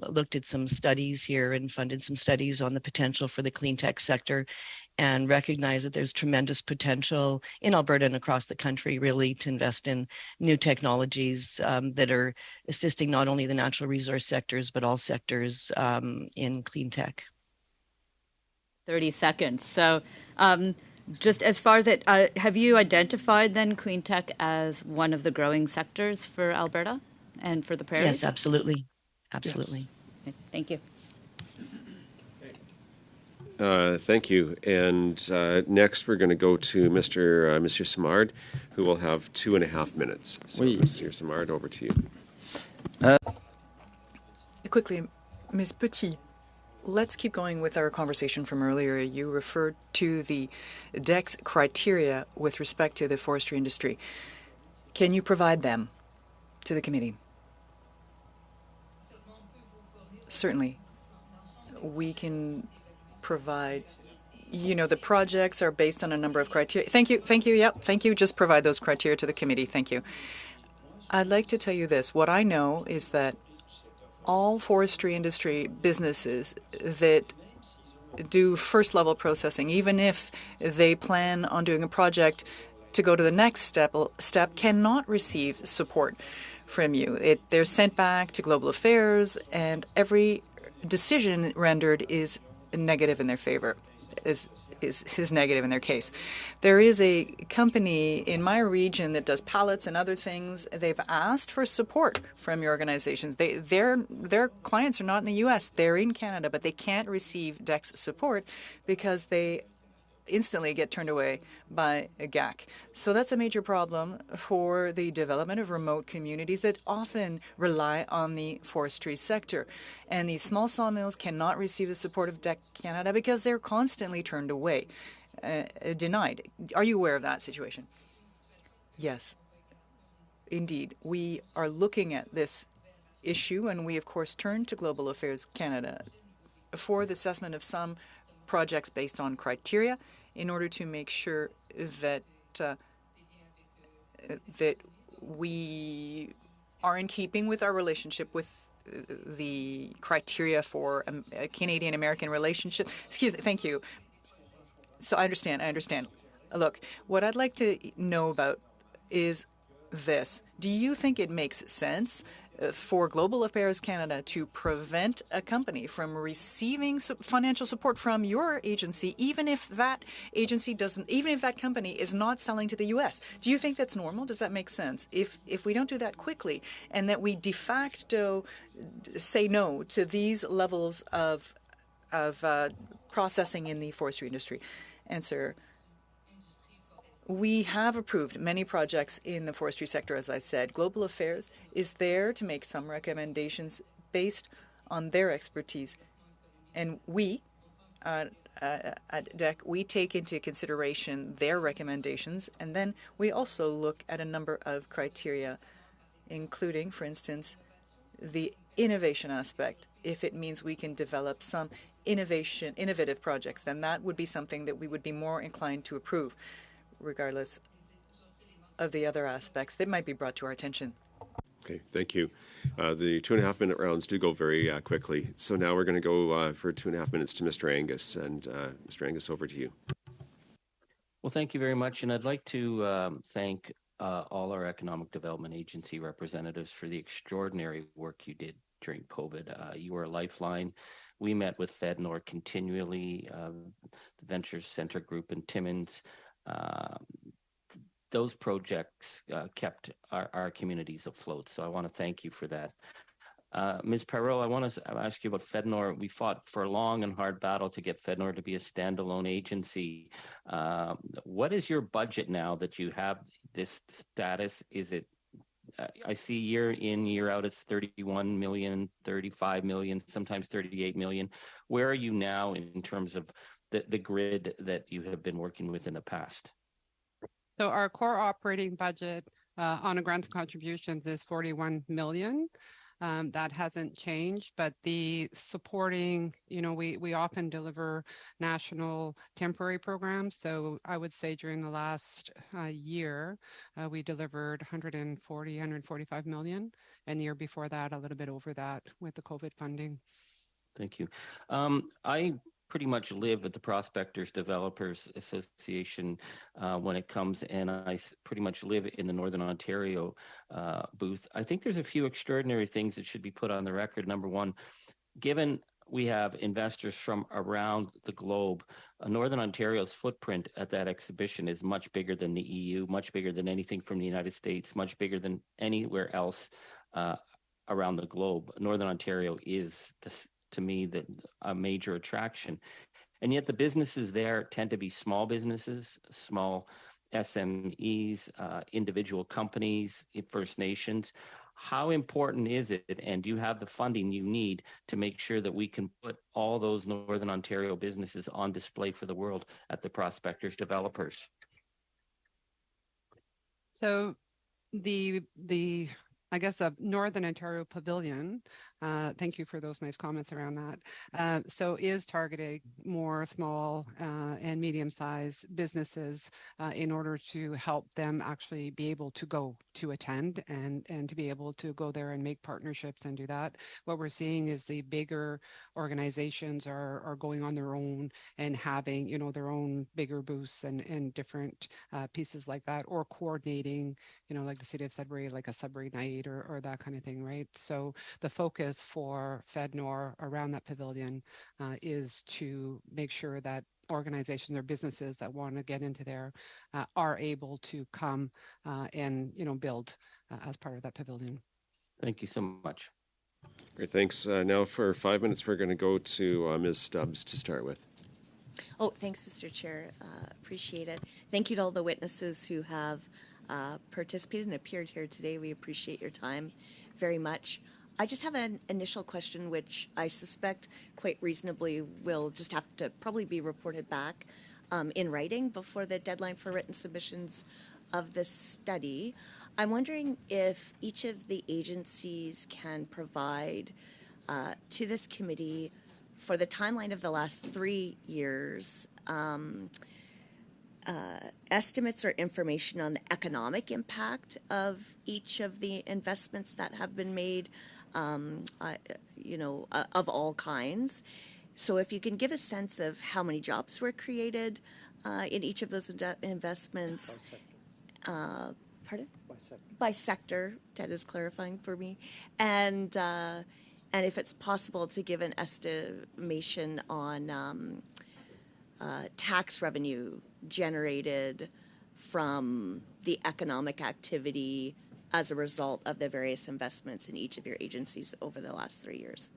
looked at some studies here and funded some studies on the potential for the clean tech sector, and recognize that there's tremendous potential in Alberta and across the country, really, to invest in new technologies that are assisting not only the natural resource sectors, but all sectors in clean tech. 30 seconds. So just as far as it, have you identified then clean tech as one of the growing sectors for Alberta and for the prairies? Yes, absolutely. Absolutely. Yes. Okay, thank you. Thank you. And next, we're going to go to Monsieur Simard, who will have 2.5 minutes. So, Oui. Monsieur Simard, over to you. Quickly, Ms. Petit, let's keep going with our conversation from earlier. You referred to the DEX criteria with respect to the forestry industry. Can you provide them to the committee? Certainly. We can provide, the projects are based on a number of criteria. Thank you. Yep, thank you. Just provide those criteria to the committee. Thank you. I'd like to tell you this. What I know is that all forestry industry businesses that do first level processing, even if they plan on doing a project to go to the next step cannot receive support from you. They're sent back to global affairs, and every decision rendered is negative in their favor, is negative in their case. There is a company in my region that does pallets and other things. They've asked for support from your organizations. Their clients are not in the U.S. They're in Canada, but they can't receive DEX support because they instantly get turned away by a GAC. So that's a major problem for the development of remote communities that often rely on the forestry sector. And these small sawmills cannot receive the support of DEC Canada because they're constantly turned away, denied. Are you aware of that situation? Yes, indeed. We are looking at this issue, and we, of course, turn to Global Affairs Canada for the assessment of some projects based on criteria in order to make sure that that we are in keeping with our relationship with the criteria for a Canadian-American relationship. Excuse me, thank you. So I understand. Look, what I'd like to know about is this. Do you think it makes sense for Global Affairs Canada to prevent a company from receiving financial support from your agency, even if that company is not selling to the U.S.? Do you think that's normal? Does that make sense? If we don't do that quickly, and that we de facto say no to these levels of processing in the forestry industry? Answer. We have approved many projects in the forestry sector, as I said. Global Affairs is there to make some recommendations based on their expertise. And we, at DEC, we take into consideration their recommendations, and then we also look at a number of criteria, including, for instance, the innovation aspect. If it means we can develop some innovative projects, then that would be something that we would be more inclined to approve, regardless of the other aspects that might be brought to our attention. Okay, thank you. The 2.5-minute rounds do go very quickly. So now we're going to go for 2.5 minutes to Mr. Angus. And Mr. Angus, over to you. Well, thank you very much. And I'd like to thank all our Economic Development Agency representatives for the extraordinary work you did during COVID. You were a lifeline. We met with FedNor continually, the Ventures Center Group in Timmins. Those projects kept our communities afloat. So I want to thank you for that. Ms. Perreault, I want to ask you about FedNor. We fought for a long and hard battle to get FedNor to be a standalone agency. What is your budget now that you have this status? Is it, I see year in, year out, it's 31 million, 35 million, sometimes 38 million. Where are you now in terms of the grid that you have been working with in the past? So our core operating budget on a grants contributions is 41 million. That hasn't changed, but the supporting, we often deliver national temporary programs. So I would say during the last year, we delivered 145 million, and the year before that, a little bit over that with the COVID funding. Thank you. I pretty much live at the Prospectors Developers Association when it comes, and I pretty much live in the Northern Ontario booth. I think there's a few extraordinary things that should be put on the record. Number one, given we have investors from around the globe, Northern Ontario's footprint at that exhibition is much bigger than the EU, much bigger than anything from the United States, much bigger than anywhere else around the globe. Northern Ontario is, to me, a major attraction. And yet the businesses there tend to be small businesses, small SMEs, individual companies, First Nations. How important is it, and do you have the funding you need to make sure that we can put all those Northern Ontario businesses on display for the world at the Prospectors Developers? So the I guess the Northern Ontario Pavilion, thank you for those nice comments around that, so is targeting more small and medium-sized businesses in order to help them actually be able to go to attend and to be able to go there and make partnerships and do that. What we're seeing is the bigger organizations are going on their own and having, you know, their own bigger booths and different pieces like that, or coordinating, you know, like the City of Sudbury, like a Sudbury night or that kind of thing, right? So the focus for FedNor around that pavilion is to make sure that organizations or businesses that want to get into there are able to come and, you know, build as part of that pavilion. Thank you so much. Great, thanks. Now for 5 minutes, we're going to go to Ms. Stubbs to start with. Oh, thanks, Mr. Chair. Appreciate it. Thank you to all the witnesses who have participated and appeared here today. We appreciate your time very much. I just have an initial question, which I suspect quite reasonably will just have to probably be reported back in writing before the deadline for written submissions of this study. I'm wondering if each of the agencies can provide to this committee for the timeline of the last 3 years estimates or information on the economic impact of each of the investments that have been made, you know, of all kinds. So if you can give a sense of how many jobs were created in each of those investments. Pardon? By sector. Ted is clarifying for me. And if it's possible to give an estimation on tax revenue generated from the economic activity as a result of the various investments in each of your agencies over the last 3 years.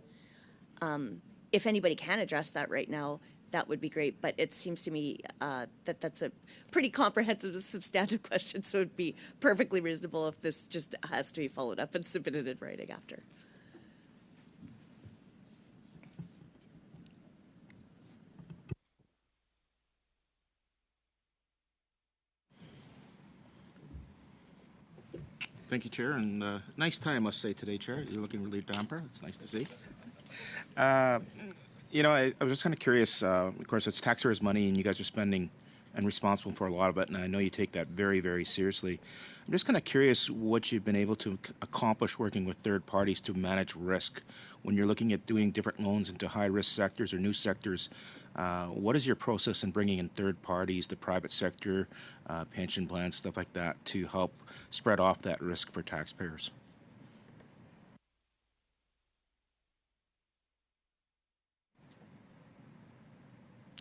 If anybody can address that right now, that would be great. But it seems to me that that's a pretty comprehensive, substantive question, so it'd be perfectly reasonable if this just has to be followed up and submitted in writing after. Thank you, Chair, and nice tie, I must say, today, Chair. You're looking really dapper. It's nice to see. You know, I was just kind of curious. Of course, it's taxpayers' money, and you guys are spending and responsible for a lot of it, and I know you take that very, very seriously. I'm just kind of curious what you've been able to accomplish working with third parties to manage risk when you're looking at doing different loans into high-risk sectors or new sectors. What is your process in bringing in third parties, the private sector, pension plans, stuff like that, to help spread off that risk for taxpayers?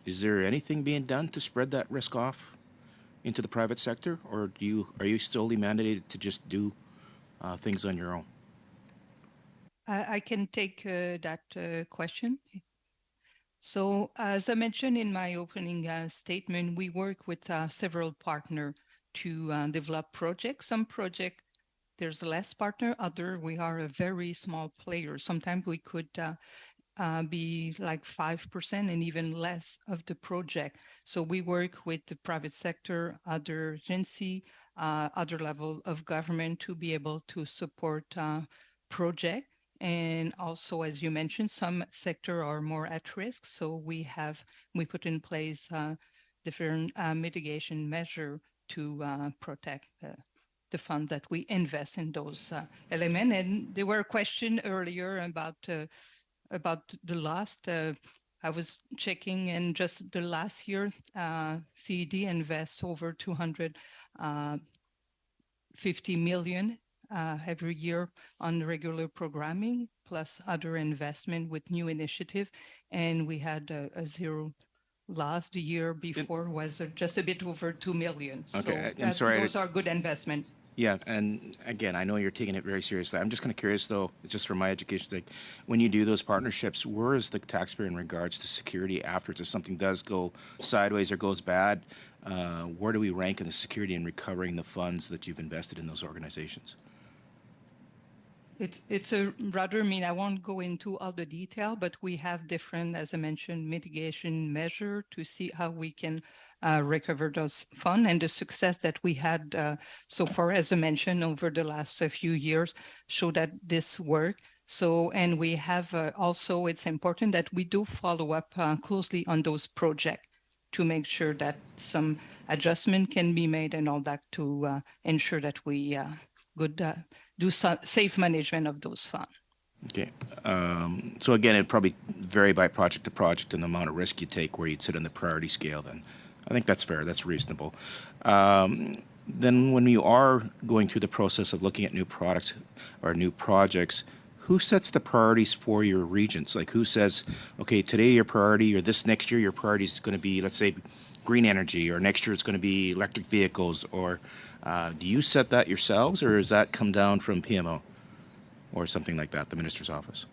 Is there anything being done to spread that risk off into the private sector, or are you solely mandated to just do things on your own? I can take that question. So, as I mentioned in my opening statement, we work with several partners to develop projects. Some projects, there's less partner. Other, we are a very small player. Sometimes we could be like 5% and even less of the project. So we work with the private sector, other agency, other level of government to be able to support project. And also, as you mentioned, some sector are more at risk. So we put in place different mitigation measure to protect the fund that we invest in those elements. And there were a question earlier about the last. I was checking, and just the last year, CED invests over 250 million every year on regular programming, plus other investment with new initiative. And we had a zero loss. The year before was just a bit over 2 million. Okay, So I'm sorry. Those are good investment. Yeah, and again, I know you're taking it very seriously. I'm just kind of curious, though, just for my education's sake, when you do those partnerships, where is the taxpayer in regards to security afterwards? If something does go sideways or goes bad, where do we rank in the security and recovering the funds that you've invested in those organizations? It's a rather, I won't go into all the detail, but we have different, as I mentioned, mitigation measure to see how we can recover those funds, and the success that we had so far, as I mentioned, over the last few years, show that this work. So, and we have also, it's important that we do follow up closely on those projects to make sure that some adjustment can be made and all that to ensure that we do safe management of those funds. Okay. So again, it'd probably vary by project to project and the amount of risk you take where you'd sit on the priority scale then. I think that's fair. That's reasonable. Then when you are going through the process of looking at new products or new projects, who sets the priorities for your regions? Like who says, okay, today your priority or this next year your priority is going to be, let's say, green energy, or next year it's going to be electric vehicles, or do you set that yourselves, or does that come down from PMO or something like that, the minister's office?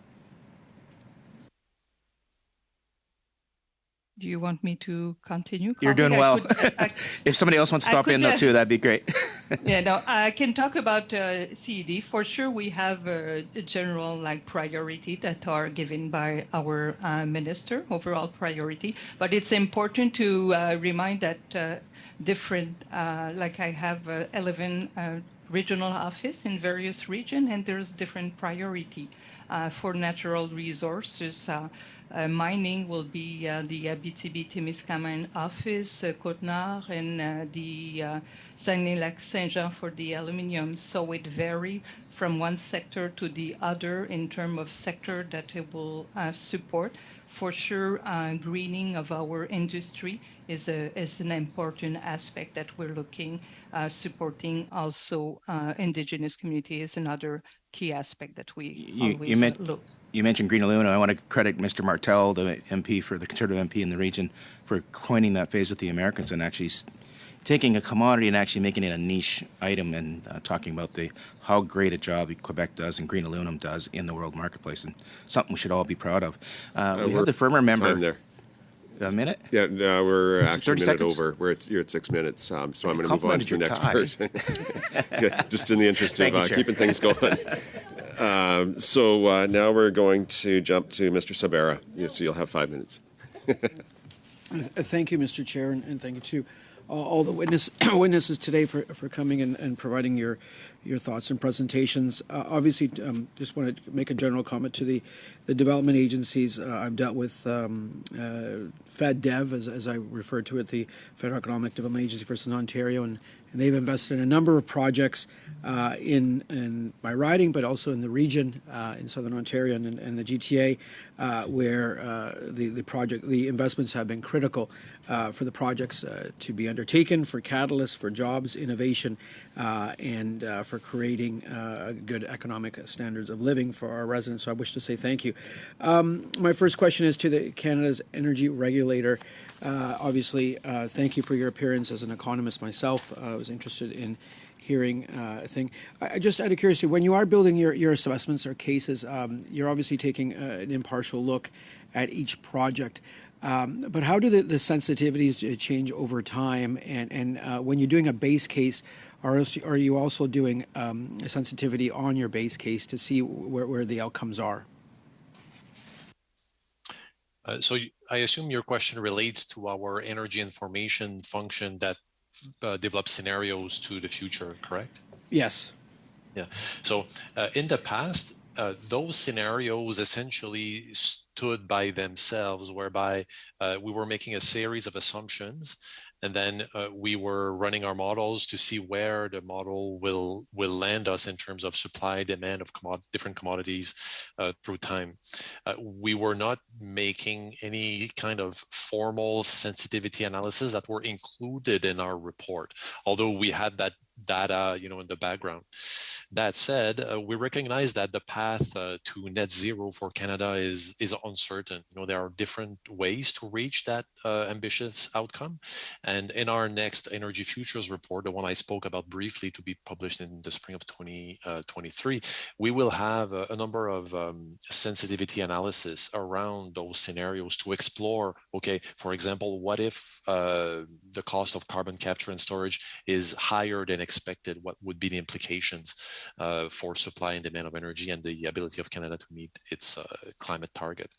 Do you want me to continue? You're doing well. If somebody else wants to stop in though too, that'd be great. Yeah, no, I can talk about CED. For sure, we have a general priority that are given by our minister, overall priority. But it's important to remind that different, like I have 11 regional office in various regions, and there's different priority for natural resources. Mining will be the Abitibi-Témiscamingue office, Côte-Nord, and the Saguenay-Lac-Saint-Jean for the aluminum. So it varies from one sector to the other in terms of sector that it will support. For sure, greening of our industry is an important aspect that we're looking, supporting also Indigenous communities, another key aspect that we always look. You mentioned green aluminum. I want to credit Mr. Martel, the MP for the Conservative MP in the region, for coining that phrase with the Americans and actually taking a commodity and actually making it a niche item and talking about how great a job Quebec does and green aluminum does in the world marketplace, and something we should all be proud of. We have the firmer member. Time there. A minute? Yeah, no, we're actually a minute seconds? over. You're at 6 minutes, so I'm going to move on to your next person. Just in the interest of keeping things going. So now we're going to jump to Mr. Sabera. So you'll have 5 minutes. Thank you, Mr. Chair, and thank you to all the witnesses today for coming and providing your thoughts and presentations. Obviously, just want to make a general comment to the development agencies. I've dealt with FedDev, as I refer to it, the Federal Economic Development Agency for Southern Ontario, and they've invested in a number of projects in my riding, but also in the region in Southern Ontario and the GTA, where the investments have been critical for the projects to be undertaken, for catalysts, for jobs, innovation, and for creating good economic standards of living for our residents. So I wish to say thank you. My first question is to the Canada's energy regulator. Obviously, thank you for your appearance as an economist myself. I was interested in hearing a thing. Just out of curiosity, when you are building your assessments or cases, you're obviously taking an impartial look at each project. But how do the sensitivities change over time? And when you're doing a base case, are you also doing a sensitivity on your base case to see where the outcomes are? So I assume your question relates to our energy information function that develops scenarios to the future, correct? Yes. Yeah. So in the past, those scenarios essentially stood by themselves, whereby we were making a series of assumptions, and then we were running our models to see where the model will land us in terms of supply, demand of different commodities through time. We were not making any kind of formal sensitivity analysis that were included in our report, although we had that data, in the background. That said, we recognize that the path to net zero for Canada is uncertain. There are different ways to reach that ambitious outcome. And in our next Energy Futures report, the one I spoke about briefly to be published in the spring of 2023, we will have a number of sensitivity analysis around those scenarios to explore, okay, for example, what if the cost of carbon capture and storage is higher than expected? What would be the implications for supply and demand of energy and the ability of Canada to meet its climate target?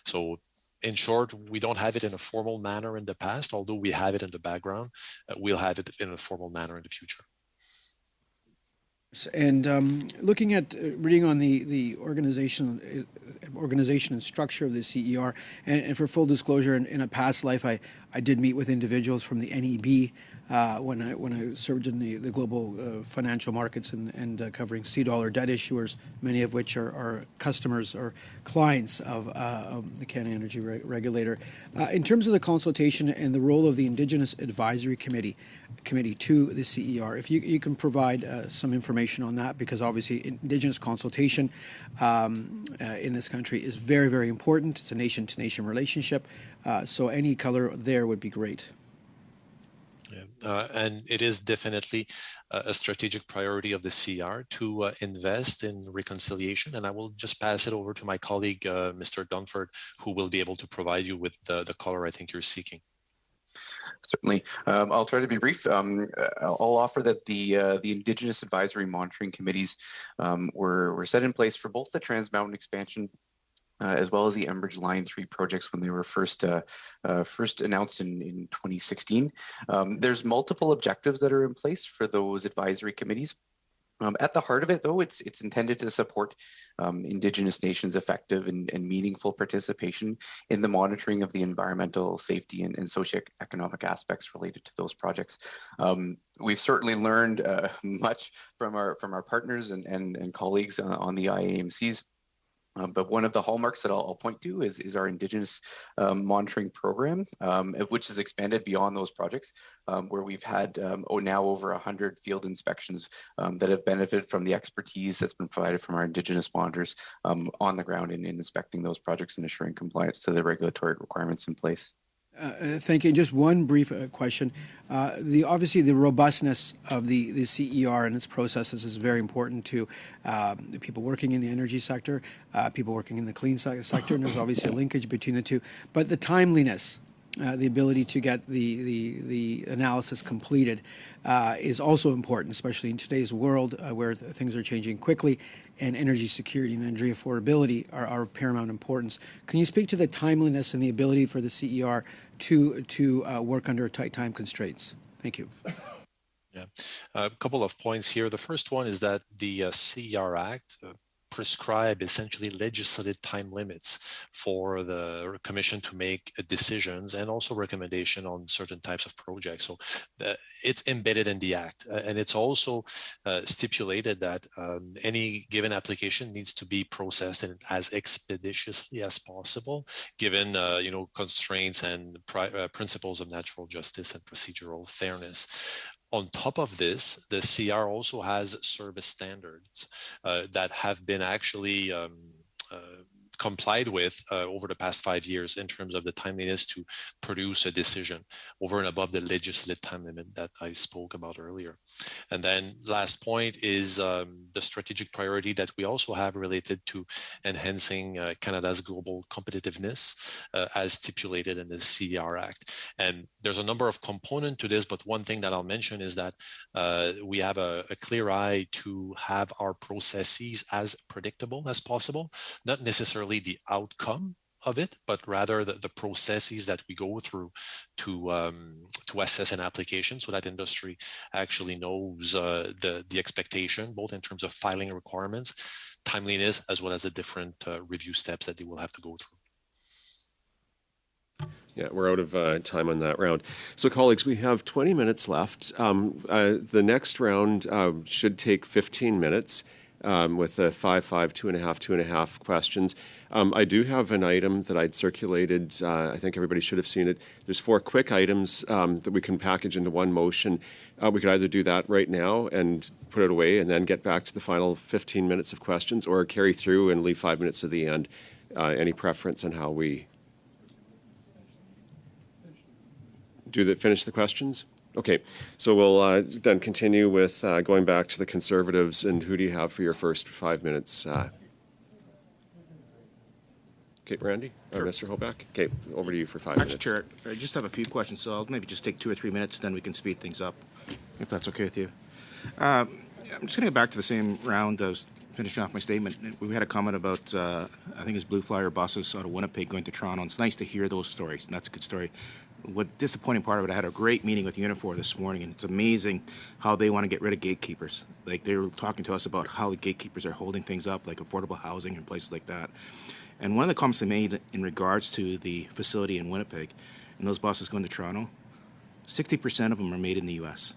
So in short, we don't have it in a formal manner in the past, although we have it in the background. We'll have it in a formal manner in the future. And looking at reading on the organization and structure of the CER, and for full disclosure, in a past life, I did meet with individuals from the NEB when I served in the global financial markets and covering $C debt issuers, many of which are customers or clients of the Canada Energy Regulator. In terms of the consultation and the role of the Indigenous Advisory Committee to the CER, if you can provide some information on that, because obviously Indigenous consultation in this country is very, very important. It's a nation-to-nation relationship, so any color there would be great. And it is definitely a strategic priority of the CER to invest in reconciliation. And I will just pass it over to my colleague, Mr. Dunford, who will be able to provide you with the color I think you're seeking. Certainly. I'll try to be brief. I'll offer that the Indigenous Advisory Monitoring Committees were set in place for both the Trans Mountain expansion as well as the Enbridge Line 3 projects when they were first announced in 2016. There's multiple objectives that are in place for those advisory committees. At the heart of it, though, it's intended to support Indigenous nations' effective and meaningful participation in the monitoring of the environmental, safety, and socioeconomic aspects related to those projects. We've certainly learned much from our partners and colleagues on the IAMCs. But one of the hallmarks that I'll point to is our Indigenous monitoring program, which has expanded beyond those projects, where we've had now over 100 field inspections that have benefited from the expertise that's been provided from our Indigenous monitors on the ground in inspecting those projects and assuring compliance to the regulatory requirements in place. Thank you. Just one brief question. Obviously, the robustness of the CER and its processes is very important to the people working in the energy sector, people working in the clean sector, and there's obviously a linkage between the two. But the timeliness, the ability to get the analysis completed is also important, especially in today's world where things are changing quickly, and energy security and energy affordability are of paramount importance. Can you speak to the timeliness and the ability for the CER to work under tight time constraints? Thank you. Yeah, a couple of points here. The first one is that the CER Act prescribe essentially legislated time limits for the Commission to make decisions and also recommendation on certain types of projects. So it's embedded in the Act, and it's also stipulated that any given application needs to be processed as expeditiously as possible, given constraints and principles of natural justice and procedural fairness. On top of this, the CER also has service standards that have been actually complied with over the past 5 years in terms of the timeliness to produce a decision over and above the legislative time limit that I spoke about earlier. And then last point is the strategic priority that we also have related to enhancing Canada's global competitiveness as stipulated in the CER Act. And there's a number of components to this, but one thing that I'll mention is that we have a clear eye to have our processes as predictable as possible, not necessarily the outcome of it, but rather the processes that we go through to assess an application, so that industry actually knows the expectation, both in terms of filing requirements, timeliness, as well as the different review steps that they will have to go through. Yeah, we're out of time on that round. So, colleagues, we have 20 minutes left. The next round should take 15 minutes. with the 5, 2.5, 2.5 questions. I do have an item that I'd circulated. I think everybody should have seen it. There's 4 quick items that we can package into one motion. We could either do that right now and put it away and then get back to the final 15 minutes of questions, or carry through and leave 5 minutes at the end. Any preference on how we finish the questions? Okay, so we'll then continue with going back to the Conservatives. And who do you have for your first 5 minutes? Okay, Randy? Sure. Mr. Hoback? Okay, over to you for 5 minutes. Chair, I just have a few questions, so I'll maybe just take 2 or 3 minutes, then we can speed things up, if that's okay with you. I'm just going to go back to the same round. I was finishing off my statement. We had a comment about, I think it's Blue Flyer buses out of Winnipeg going to Toronto. It's nice to hear those stories, and that's a good story. What disappointing part of it, I had a great meeting with Unifor this morning, and it's amazing how they want to get rid of gatekeepers. Like, they were talking to us about how the gatekeepers are holding things up, like affordable housing and places like that. And one of the comments they made in regards to the facility in Winnipeg and those buses going to Toronto, 60% of them are made in the U.S.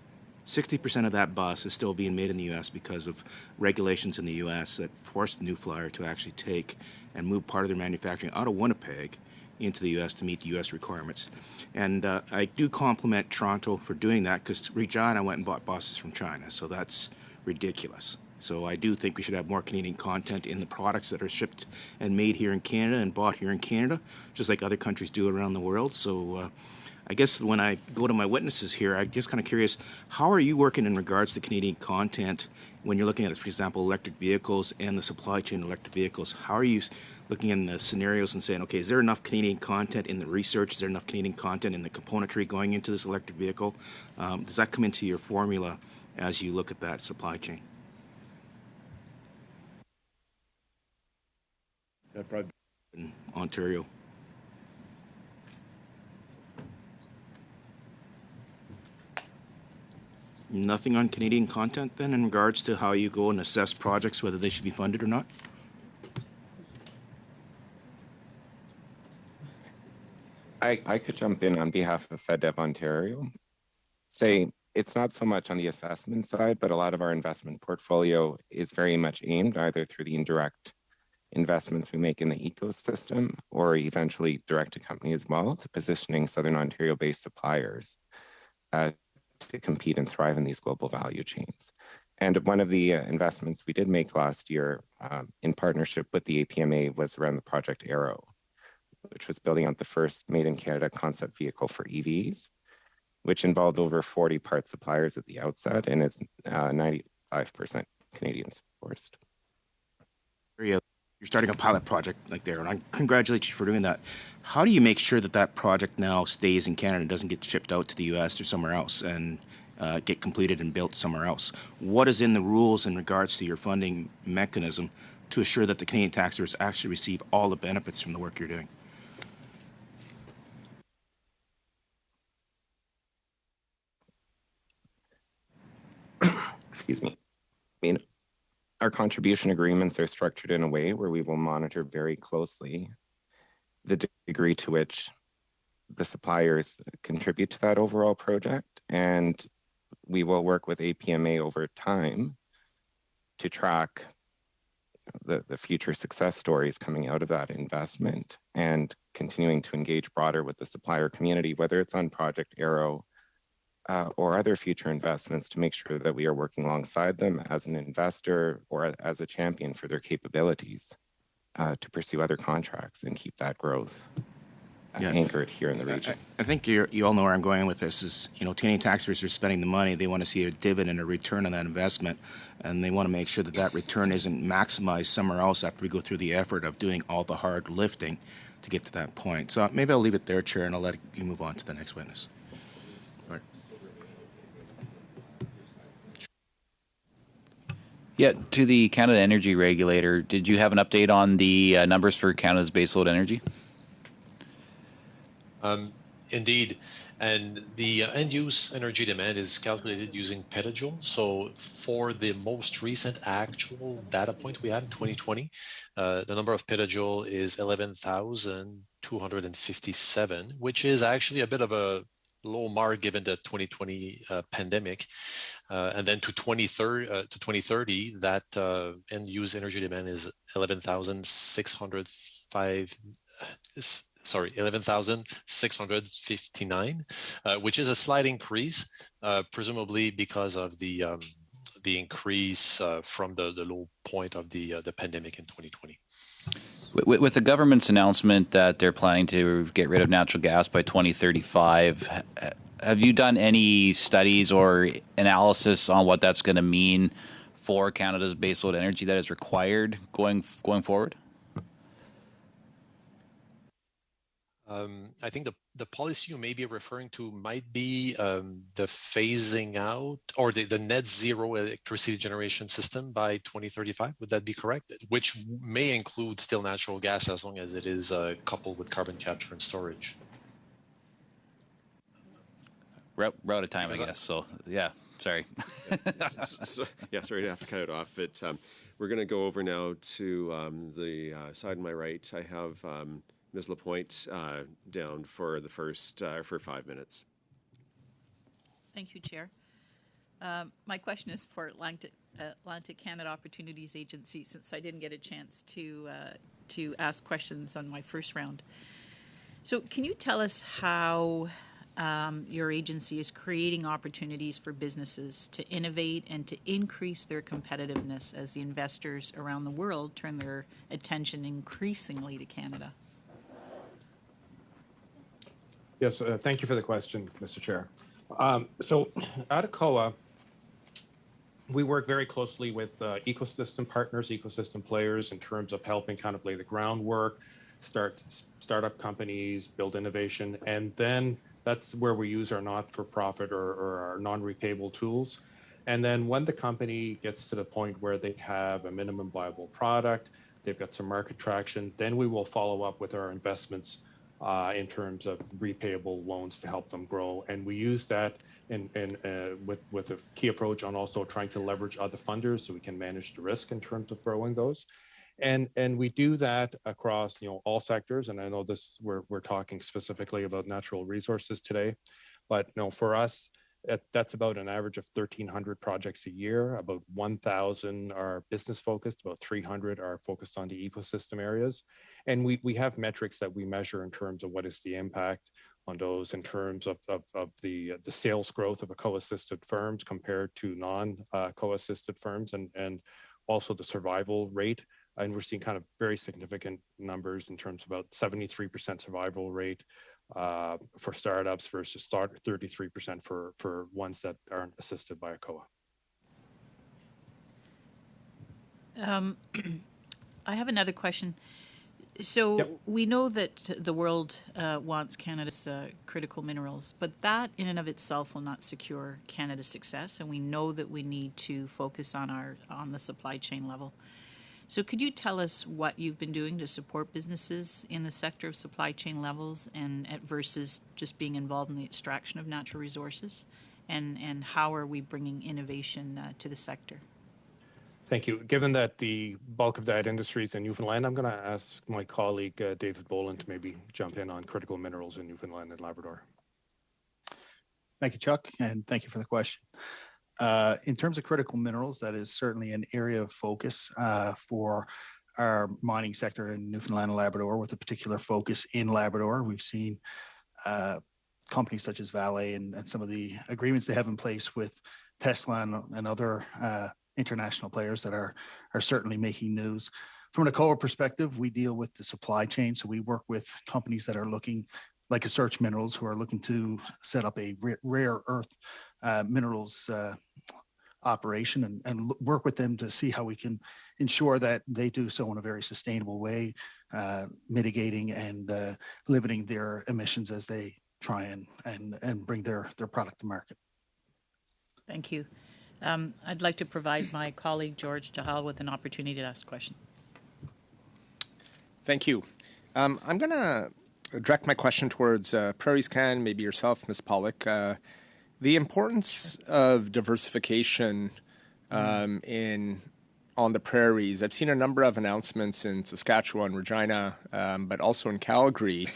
60% of that bus is still being made in the U.S. because of regulations in the U.S. that forced New Flyer to actually take and move part of their manufacturing out of Winnipeg into the U.S. to meet the U.S. requirements. And I do compliment Toronto for doing that, because Regina went and bought buses from China, so that's ridiculous. So I do think we should have more Canadian content in the products that are shipped and made here in Canada and bought here in Canada, just like other countries do around the world. So I guess when I go to my witnesses here, I'm just kind of curious, how are you working in regards to Canadian content when you're looking at, for example, electric vehicles and the supply chain of electric vehicles? How are you looking in the scenarios and saying, okay, is there enough Canadian content in the research? Is there enough Canadian content in the componentry going into this electric vehicle? Does that come into your formula as you look at that supply chain? That probably in Ontario. Nothing on Canadian content then in regards to how you go and assess projects, whether they should be funded or not? I could jump in on behalf of FedDev Ontario. Say it's not so much on the assessment side, but a lot of our investment portfolio is very much aimed either through the indirect investments we make in the ecosystem, or eventually direct to company as well, to positioning Southern Ontario-based suppliers to compete and thrive in these global value chains. And one of the investments we did make last year in partnership with the APMA was around the Project Arrow, which was building out the first made-in-Canada concept vehicle for EVs, which involved over 40 part suppliers at the outset and is 95% Canadian sourced. You're starting a pilot project like there, and I congratulate you for doing that. How do you make sure that that project now stays in Canada and doesn't get shipped out to the U.S. or somewhere else and get completed and built somewhere else? What is in the rules in regards to your funding mechanism to assure that the Canadian taxpayers actually receive all the benefits from the work you're doing? Excuse me. I mean, our contribution agreements are structured in a way where we will monitor very closely the degree to which the suppliers contribute to that overall project. And we will work with APMA over time to track the future success stories coming out of that investment, and continuing to engage broader with the supplier community, whether it's on Project Arrow or other future investments, to make sure that we are working alongside them as an investor or as a champion for their capabilities to pursue other contracts and keep that growth anchored here in the region. I think you all know where I'm going with this is, Canadian taxpayers are spending the money. They want to see a dividend, a return on that investment, and they want to make sure that that return isn't maximized somewhere else after we go through the effort of doing all the hard lifting to get to that point. So maybe I'll leave it there, Chair, and I'll let you move on to the next witness. Yeah, to the Canada Energy Regulator, did you have an update on the numbers for Canada's baseload energy? Indeed, and the end-use energy demand is calculated using petajoules. So for the most recent actual data point we have in 2020, the number of petajoule is 11,257, which is actually a bit of a low mark given the 2020 pandemic. And then to 2030, that end-use energy demand is 11,659, which is a slight increase, presumably because of the increase from the low point of the pandemic in 2020. With the government's announcement that they're planning to get rid of natural gas by 2035, have you done any studies or analysis on what that's going to mean for Canada's baseload energy that is required going forward? I think the policy you may be referring to might be the phasing out or the net zero electricity generation system by 2035. Would that be correct? Which may include still natural gas as long as it is coupled with carbon capture and storage. We're out of time, I guess. So, yeah, sorry. Sorry to have to cut it off. But we're going to go over now to the side on my right. I have Ms. Lapointe down for the first for 5 minutes. Thank you, Chair. My question is for Atlantic Canada Opportunities Agency, since I didn't get a chance to ask questions on my first round. So can you tell us how your agency is creating opportunities for businesses to innovate and to increase their competitiveness as the investors around the world turn their attention increasingly to Canada? Yes, thank you for the question, Mr. Chair. So at ACOA, we work very closely with ecosystem partners, ecosystem players in terms of helping kind of lay the groundwork, startup companies, build innovation, and then that's where we use our not-for-profit or our non-repayable tools. And then when the company gets to the point where they have a minimum viable product, they've got some market traction, then we will follow up with our investments in terms of repayable loans to help them grow. And we use that with a key approach on also trying to leverage other funders so we can manage the risk in terms of growing those. And we do that across all sectors. And I know we're talking specifically about natural resources today, but for us, that's about an average of 1,300 projects a year. About 1,000 are business focused, about 300 are focused on the ecosystem areas. And we have metrics that we measure in terms of what is the impact on those in terms of the sales growth of ACOA-assisted firms compared to non-ACOA-assisted firms, and also the survival rate. And we're seeing kind of very significant numbers in terms of about 73% survival rate for startups versus 33% for ones that aren't assisted by ACOA. I have another question. So we know that the world wants Canada's critical minerals, but that in and of itself will not secure Canada's success, and we know that we need to focus on the supply chain level. So could you tell us what you've been doing to support businesses in the sector of supply chain levels and versus just being involved in the extraction of natural resources, and how are we bringing innovation to the sector? Thank you. Given that the bulk of that industry is in Newfoundland, I'm going to ask my colleague David Boland to maybe jump in on critical minerals in Newfoundland and Labrador. Thank you, Chuck, and thank you for the question. In terms of critical minerals, that is certainly an area of focus for our mining sector in Newfoundland and Labrador, with a particular focus in Labrador. We've seen companies such as Vale and some of the agreements they have in place with Tesla and other international players that are certainly making news. From an ACOA perspective, we deal with the supply chain. So we work with companies that are looking, like Search Minerals, who are looking to set up a rare earth minerals operation and work with them to see how we can ensure that they do so in a very sustainable way, mitigating and limiting their emissions as they try and bring their product to market. Thank you. I'd like to provide my colleague George Tahal with an opportunity to ask a question. Thank you. I'm going to direct my question towards Prairies Can, maybe yourself, Ms. Pollock. The importance of diversification in on the prairies. I've seen a number of announcements in Saskatchewan, Regina, but also in Calgary.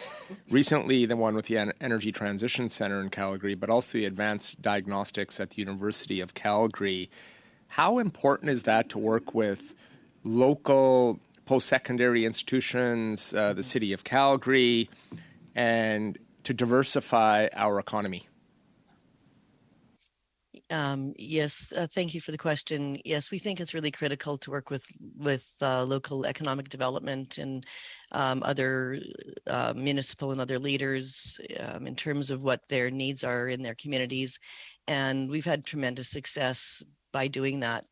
Recently, the one with the Energy Transition Center in Calgary, but also the Advanced Diagnostics at the University of Calgary. How important is that to work with local post-secondary institutions, the City of Calgary, and to diversify our economy? Yes, thank you for the question. Yes, we think it's really critical to work with local economic development and other municipal and other leaders in terms of what their needs are in their communities. And we've had tremendous success by doing that.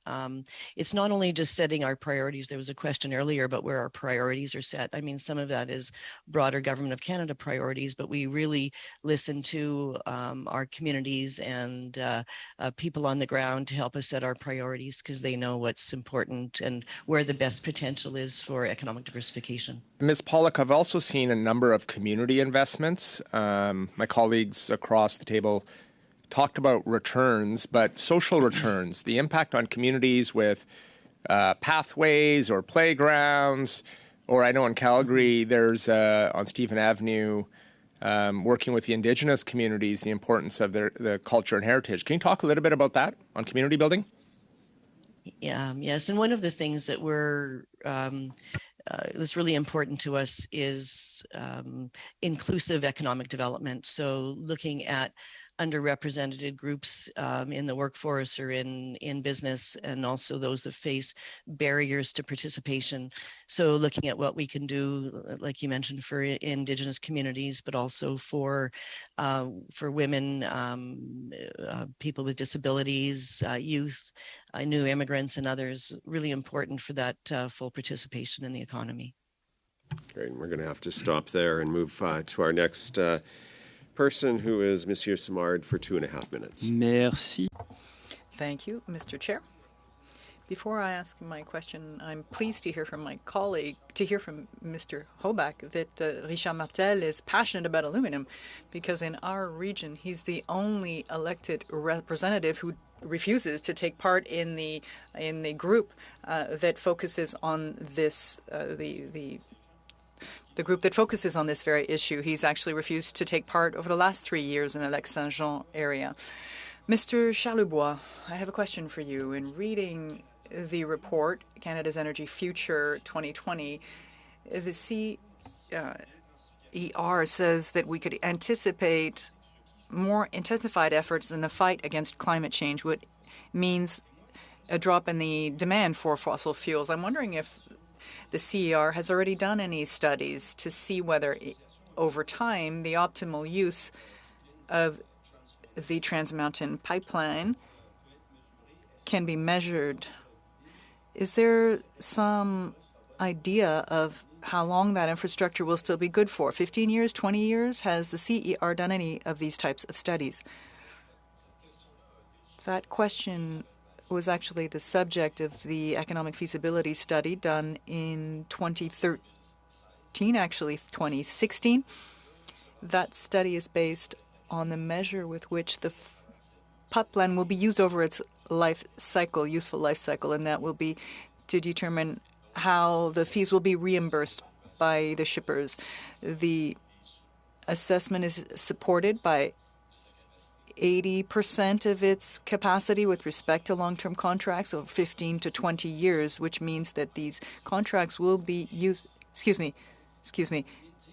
It's not only just setting our priorities. There was a question earlier about where our priorities are set. I mean, some of that is broader Government of Canada priorities, but we really listen to our communities and people on the ground to help us set our priorities because they know what's important and where the best potential is for economic diversification. Ms. Pollock, I've also seen a number of community investments. My colleagues across the table talked about returns, but social returns, the impact on communities with pathways or playgrounds, or I know in Calgary there's on Stephen Avenue, working with the Indigenous communities, the importance of the culture and heritage. Can you talk a little bit about that on community building? Yes, and one of the things that that's really important to us is inclusive economic development. So looking at underrepresented groups in the workforce or in business, and also those that face barriers to participation. So looking at what we can do, like you mentioned, for Indigenous communities, but also for women, people with disabilities, youth, new immigrants, and others. Really important for that full participation in the economy. Great. We're going to have to stop there and move to our next person, who is Monsieur Simard, for 2.5 minutes. Merci. Thank you, Mr. Chair. Before I ask my question, I'm pleased to hear from my colleague, to hear from Mr. Hoback, that Richard Martel is passionate about aluminum, because in our region, he's the only elected representative who refuses to take part in the group that focuses on this, the group that focuses on this very issue. He's actually refused to take part over the last 3 years in the Lac-Saint-Jean area. Mr. Charlebois, I have a question for you. In reading the report, Canada's Energy Future 2020, the CER says that we could anticipate more intensified efforts in the fight against climate change, which means a drop in the demand for fossil fuels. I'm wondering if the CER has already done any studies to see whether, over time, the optimal use of the Trans Mountain pipeline can be measured. Is there some idea of how long that infrastructure will still be good for? 15 years, 20 years? Has the CER done any of these types of studies? That question was actually the subject of the economic feasibility study done in 2013, actually 2016. That study is based on the measure with which the pipeline will be used over its life cycle, useful life cycle, and that will be to determine how the fees will be reimbursed by the shippers. The assessment is supported by 80% of its capacity with respect to long-term contracts of 15 to 20 years, which means that these contracts will be used. Excuse me.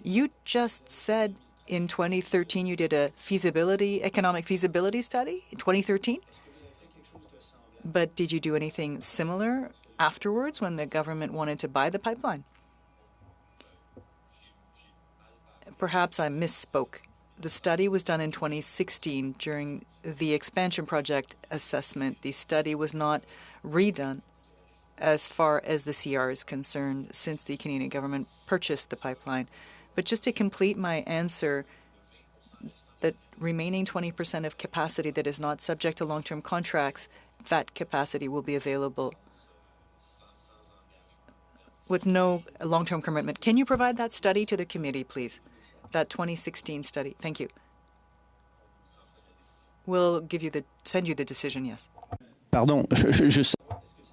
You just said in 2013 you did a economic feasibility study in 2013? But did you do anything similar afterwards when the government wanted to buy the pipeline? Perhaps I misspoke. The study was done in 2016 during the expansion project assessment. The study was not redone as far as the CR is concerned since the Canadian government purchased the pipeline. But just to complete my answer, that remaining 20% of capacity that is not subject to long-term contracts, that capacity will be available with no long-term commitment. Can you provide that study to the committee, please? That 2016 study. Thank you. We'll send you the decision, yes. Pardon,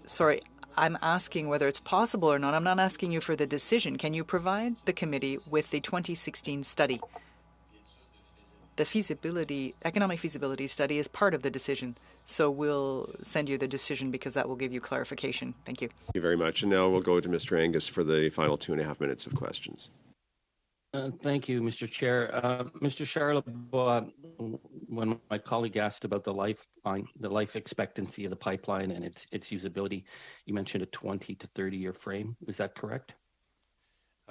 Sorry, I'm asking whether it's possible or not. I'm not asking you for the decision. Can you provide the committee with the 2016 study? The economic feasibility study is part of the decision. So we'll send you the decision because that will give you clarification. Thank you. Thank you very much. And now we'll go to Mr. Angus for the final 2.5 minutes of questions. Thank you, Mr. Chair. Mr. Charlebois, when my colleague asked about the life expectancy of the pipeline and its usability, you mentioned a 20 to 30-year frame. Is that correct?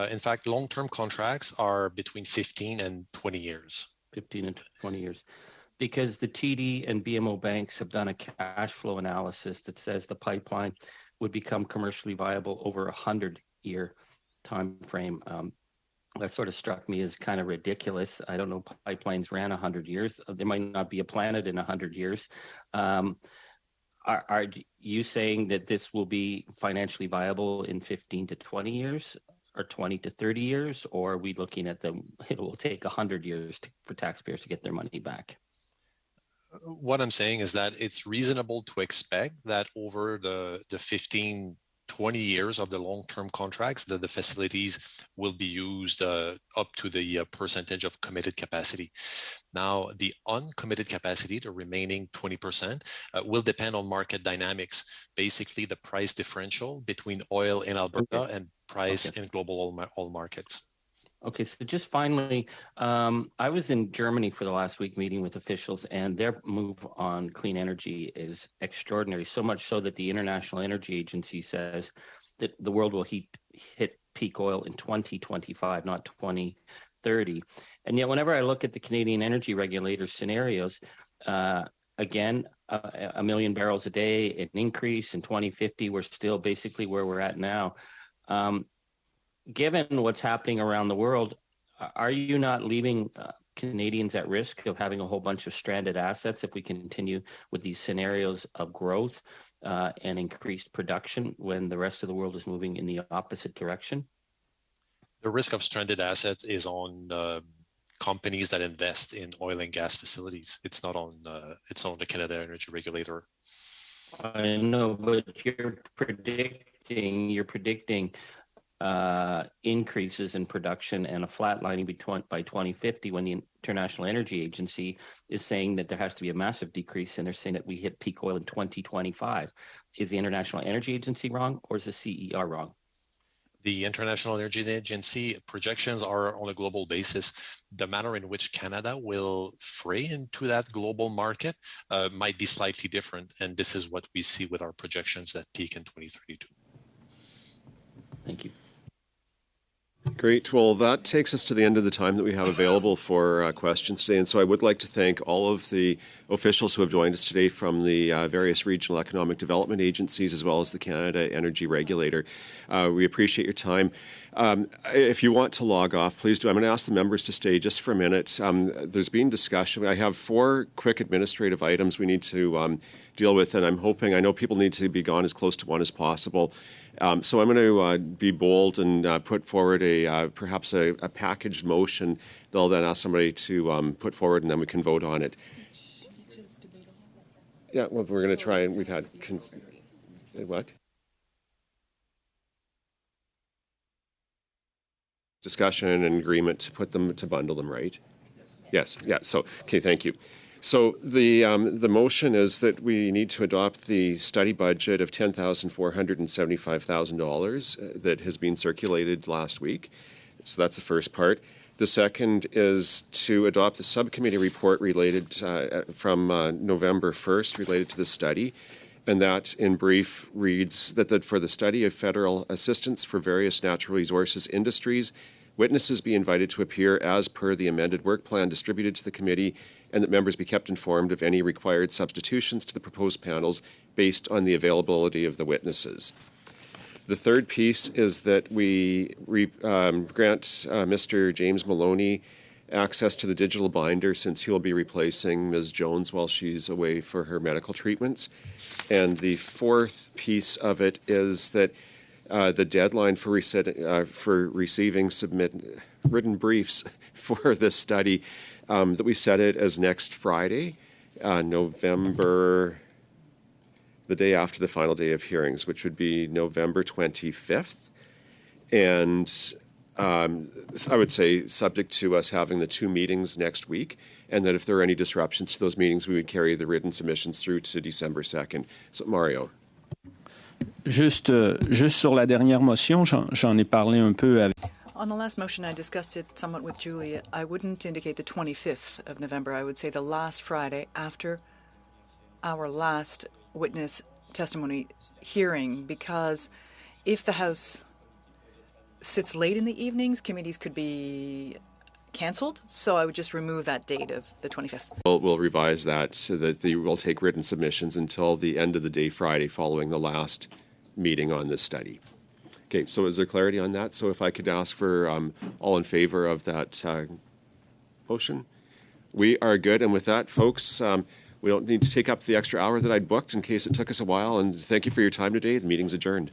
In fact, long-term contracts are between 15 and 20 years. 15 and 20 years. Because the TD and BMO banks have done a cash flow analysis that says the pipeline would become commercially viable over a 100-year time frame. That sort of struck me as kind of ridiculous. I don't know, pipelines ran 100 years. There might not be a planet in 100 years. Are you saying that this will be financially viable in 15 to 20 years or 20 to 30 years? Or are we looking at it will take 100 years for taxpayers to get their money back? What I'm saying is that it's reasonable to expect that over the 15, 20 years of the long-term contracts, that the facilities will be used up to the percentage of committed capacity. Now, the uncommitted capacity, the remaining 20%, will depend on market dynamics, basically the price differential between oil in Alberta and price in global oil markets. Okay, so just finally, I was in Germany for the last week meeting with officials, and their move on clean energy is extraordinary, so much so that the International Energy Agency says that the world will hit peak oil in 2025, not 2030. And yet, whenever I look at the Canadian energy regulator scenarios, again, 1 million barrels a day, an increase in 2050, we're still basically where we're at now. Given what's happening around the world, are you not leaving Canadians at risk of having a whole bunch of stranded assets if we continue with these scenarios of growth and increased production when the rest of the world is moving in the opposite direction? The risk of stranded assets is on companies that invest in oil and gas facilities. It's not on the Canada Energy Regulator. I know, but you're predicting increases in production and a flatlining by 2050 when the International Energy Agency is saying that there has to be a massive decrease, and they're saying that we hit peak oil in 2025. Is the International Energy Agency wrong, or is the CER wrong? The International Energy Agency projections are on a global basis. The manner in which Canada will fray into that global market might be slightly different, and this is what we see with our projections that peak in 2032. Thank you. Great. Well, that takes us to the end of the time that we have available for questions today. And so I would like to thank all of the officials who have joined us today from the various regional economic development agencies as well as the Canada Energy Regulator. We appreciate your time. If you want to log off, please do. I'm going to ask the members to stay just for a minute. There's been discussion. I have 4 quick administrative items we need to deal with, and I know people need to be gone as close to 1 as possible. So I'm going to be bold and put forward perhaps a packaged motion. They'll then ask somebody to put forward, and then we can vote on it. Yeah, well, we're going to try, and we've had what? Discussion and agreement to bundle them, right? Yes. Yeah. So, okay, thank you. So the motion is that we need to adopt the study budget of $10,475,000 that has been circulated last week. So that's the first part. The second is to adopt the subcommittee report related from November 1st related to the study. And that, in brief, reads that for the study of federal assistance for various natural resources industries, witnesses be invited to appear as per the amended work plan distributed to the committee, and that members be kept informed of any required substitutions to the proposed panels based on the availability of the witnesses. The third piece is that we grant Mr. James Maloney access to the digital binder since he will be replacing Ms. Jones while she's away for her medical treatments. And the fourth piece of it is that the deadline for receiving written briefs for this study, that we set it as next Friday, November the day after the final day of hearings, which would be November 25th. And I would say subject to us having the 2 meetings next week, and that if there are any disruptions to those meetings, we would carry the written submissions through to December 2nd. So, Mario. Juste sur la dernière motion, j'en ai parlé un peu avec... On the last motion, I discussed it somewhat with Julie. I wouldn't indicate the 25th of November. I would say the last Friday after our last witness testimony hearing, because if the House sits late in the evenings, committees could be canceled. So I would just remove that date of the 25th. We'll revise that so that we'll take written submissions until the end of the day Friday following the last meeting on this study. Okay, so is there clarity on that? So if I could ask for all in favor of that motion? We are good. And with that, folks, we don't need to take up the extra hour that I'd booked in case it took us a while. And thank you for your time today. The meeting's adjourned.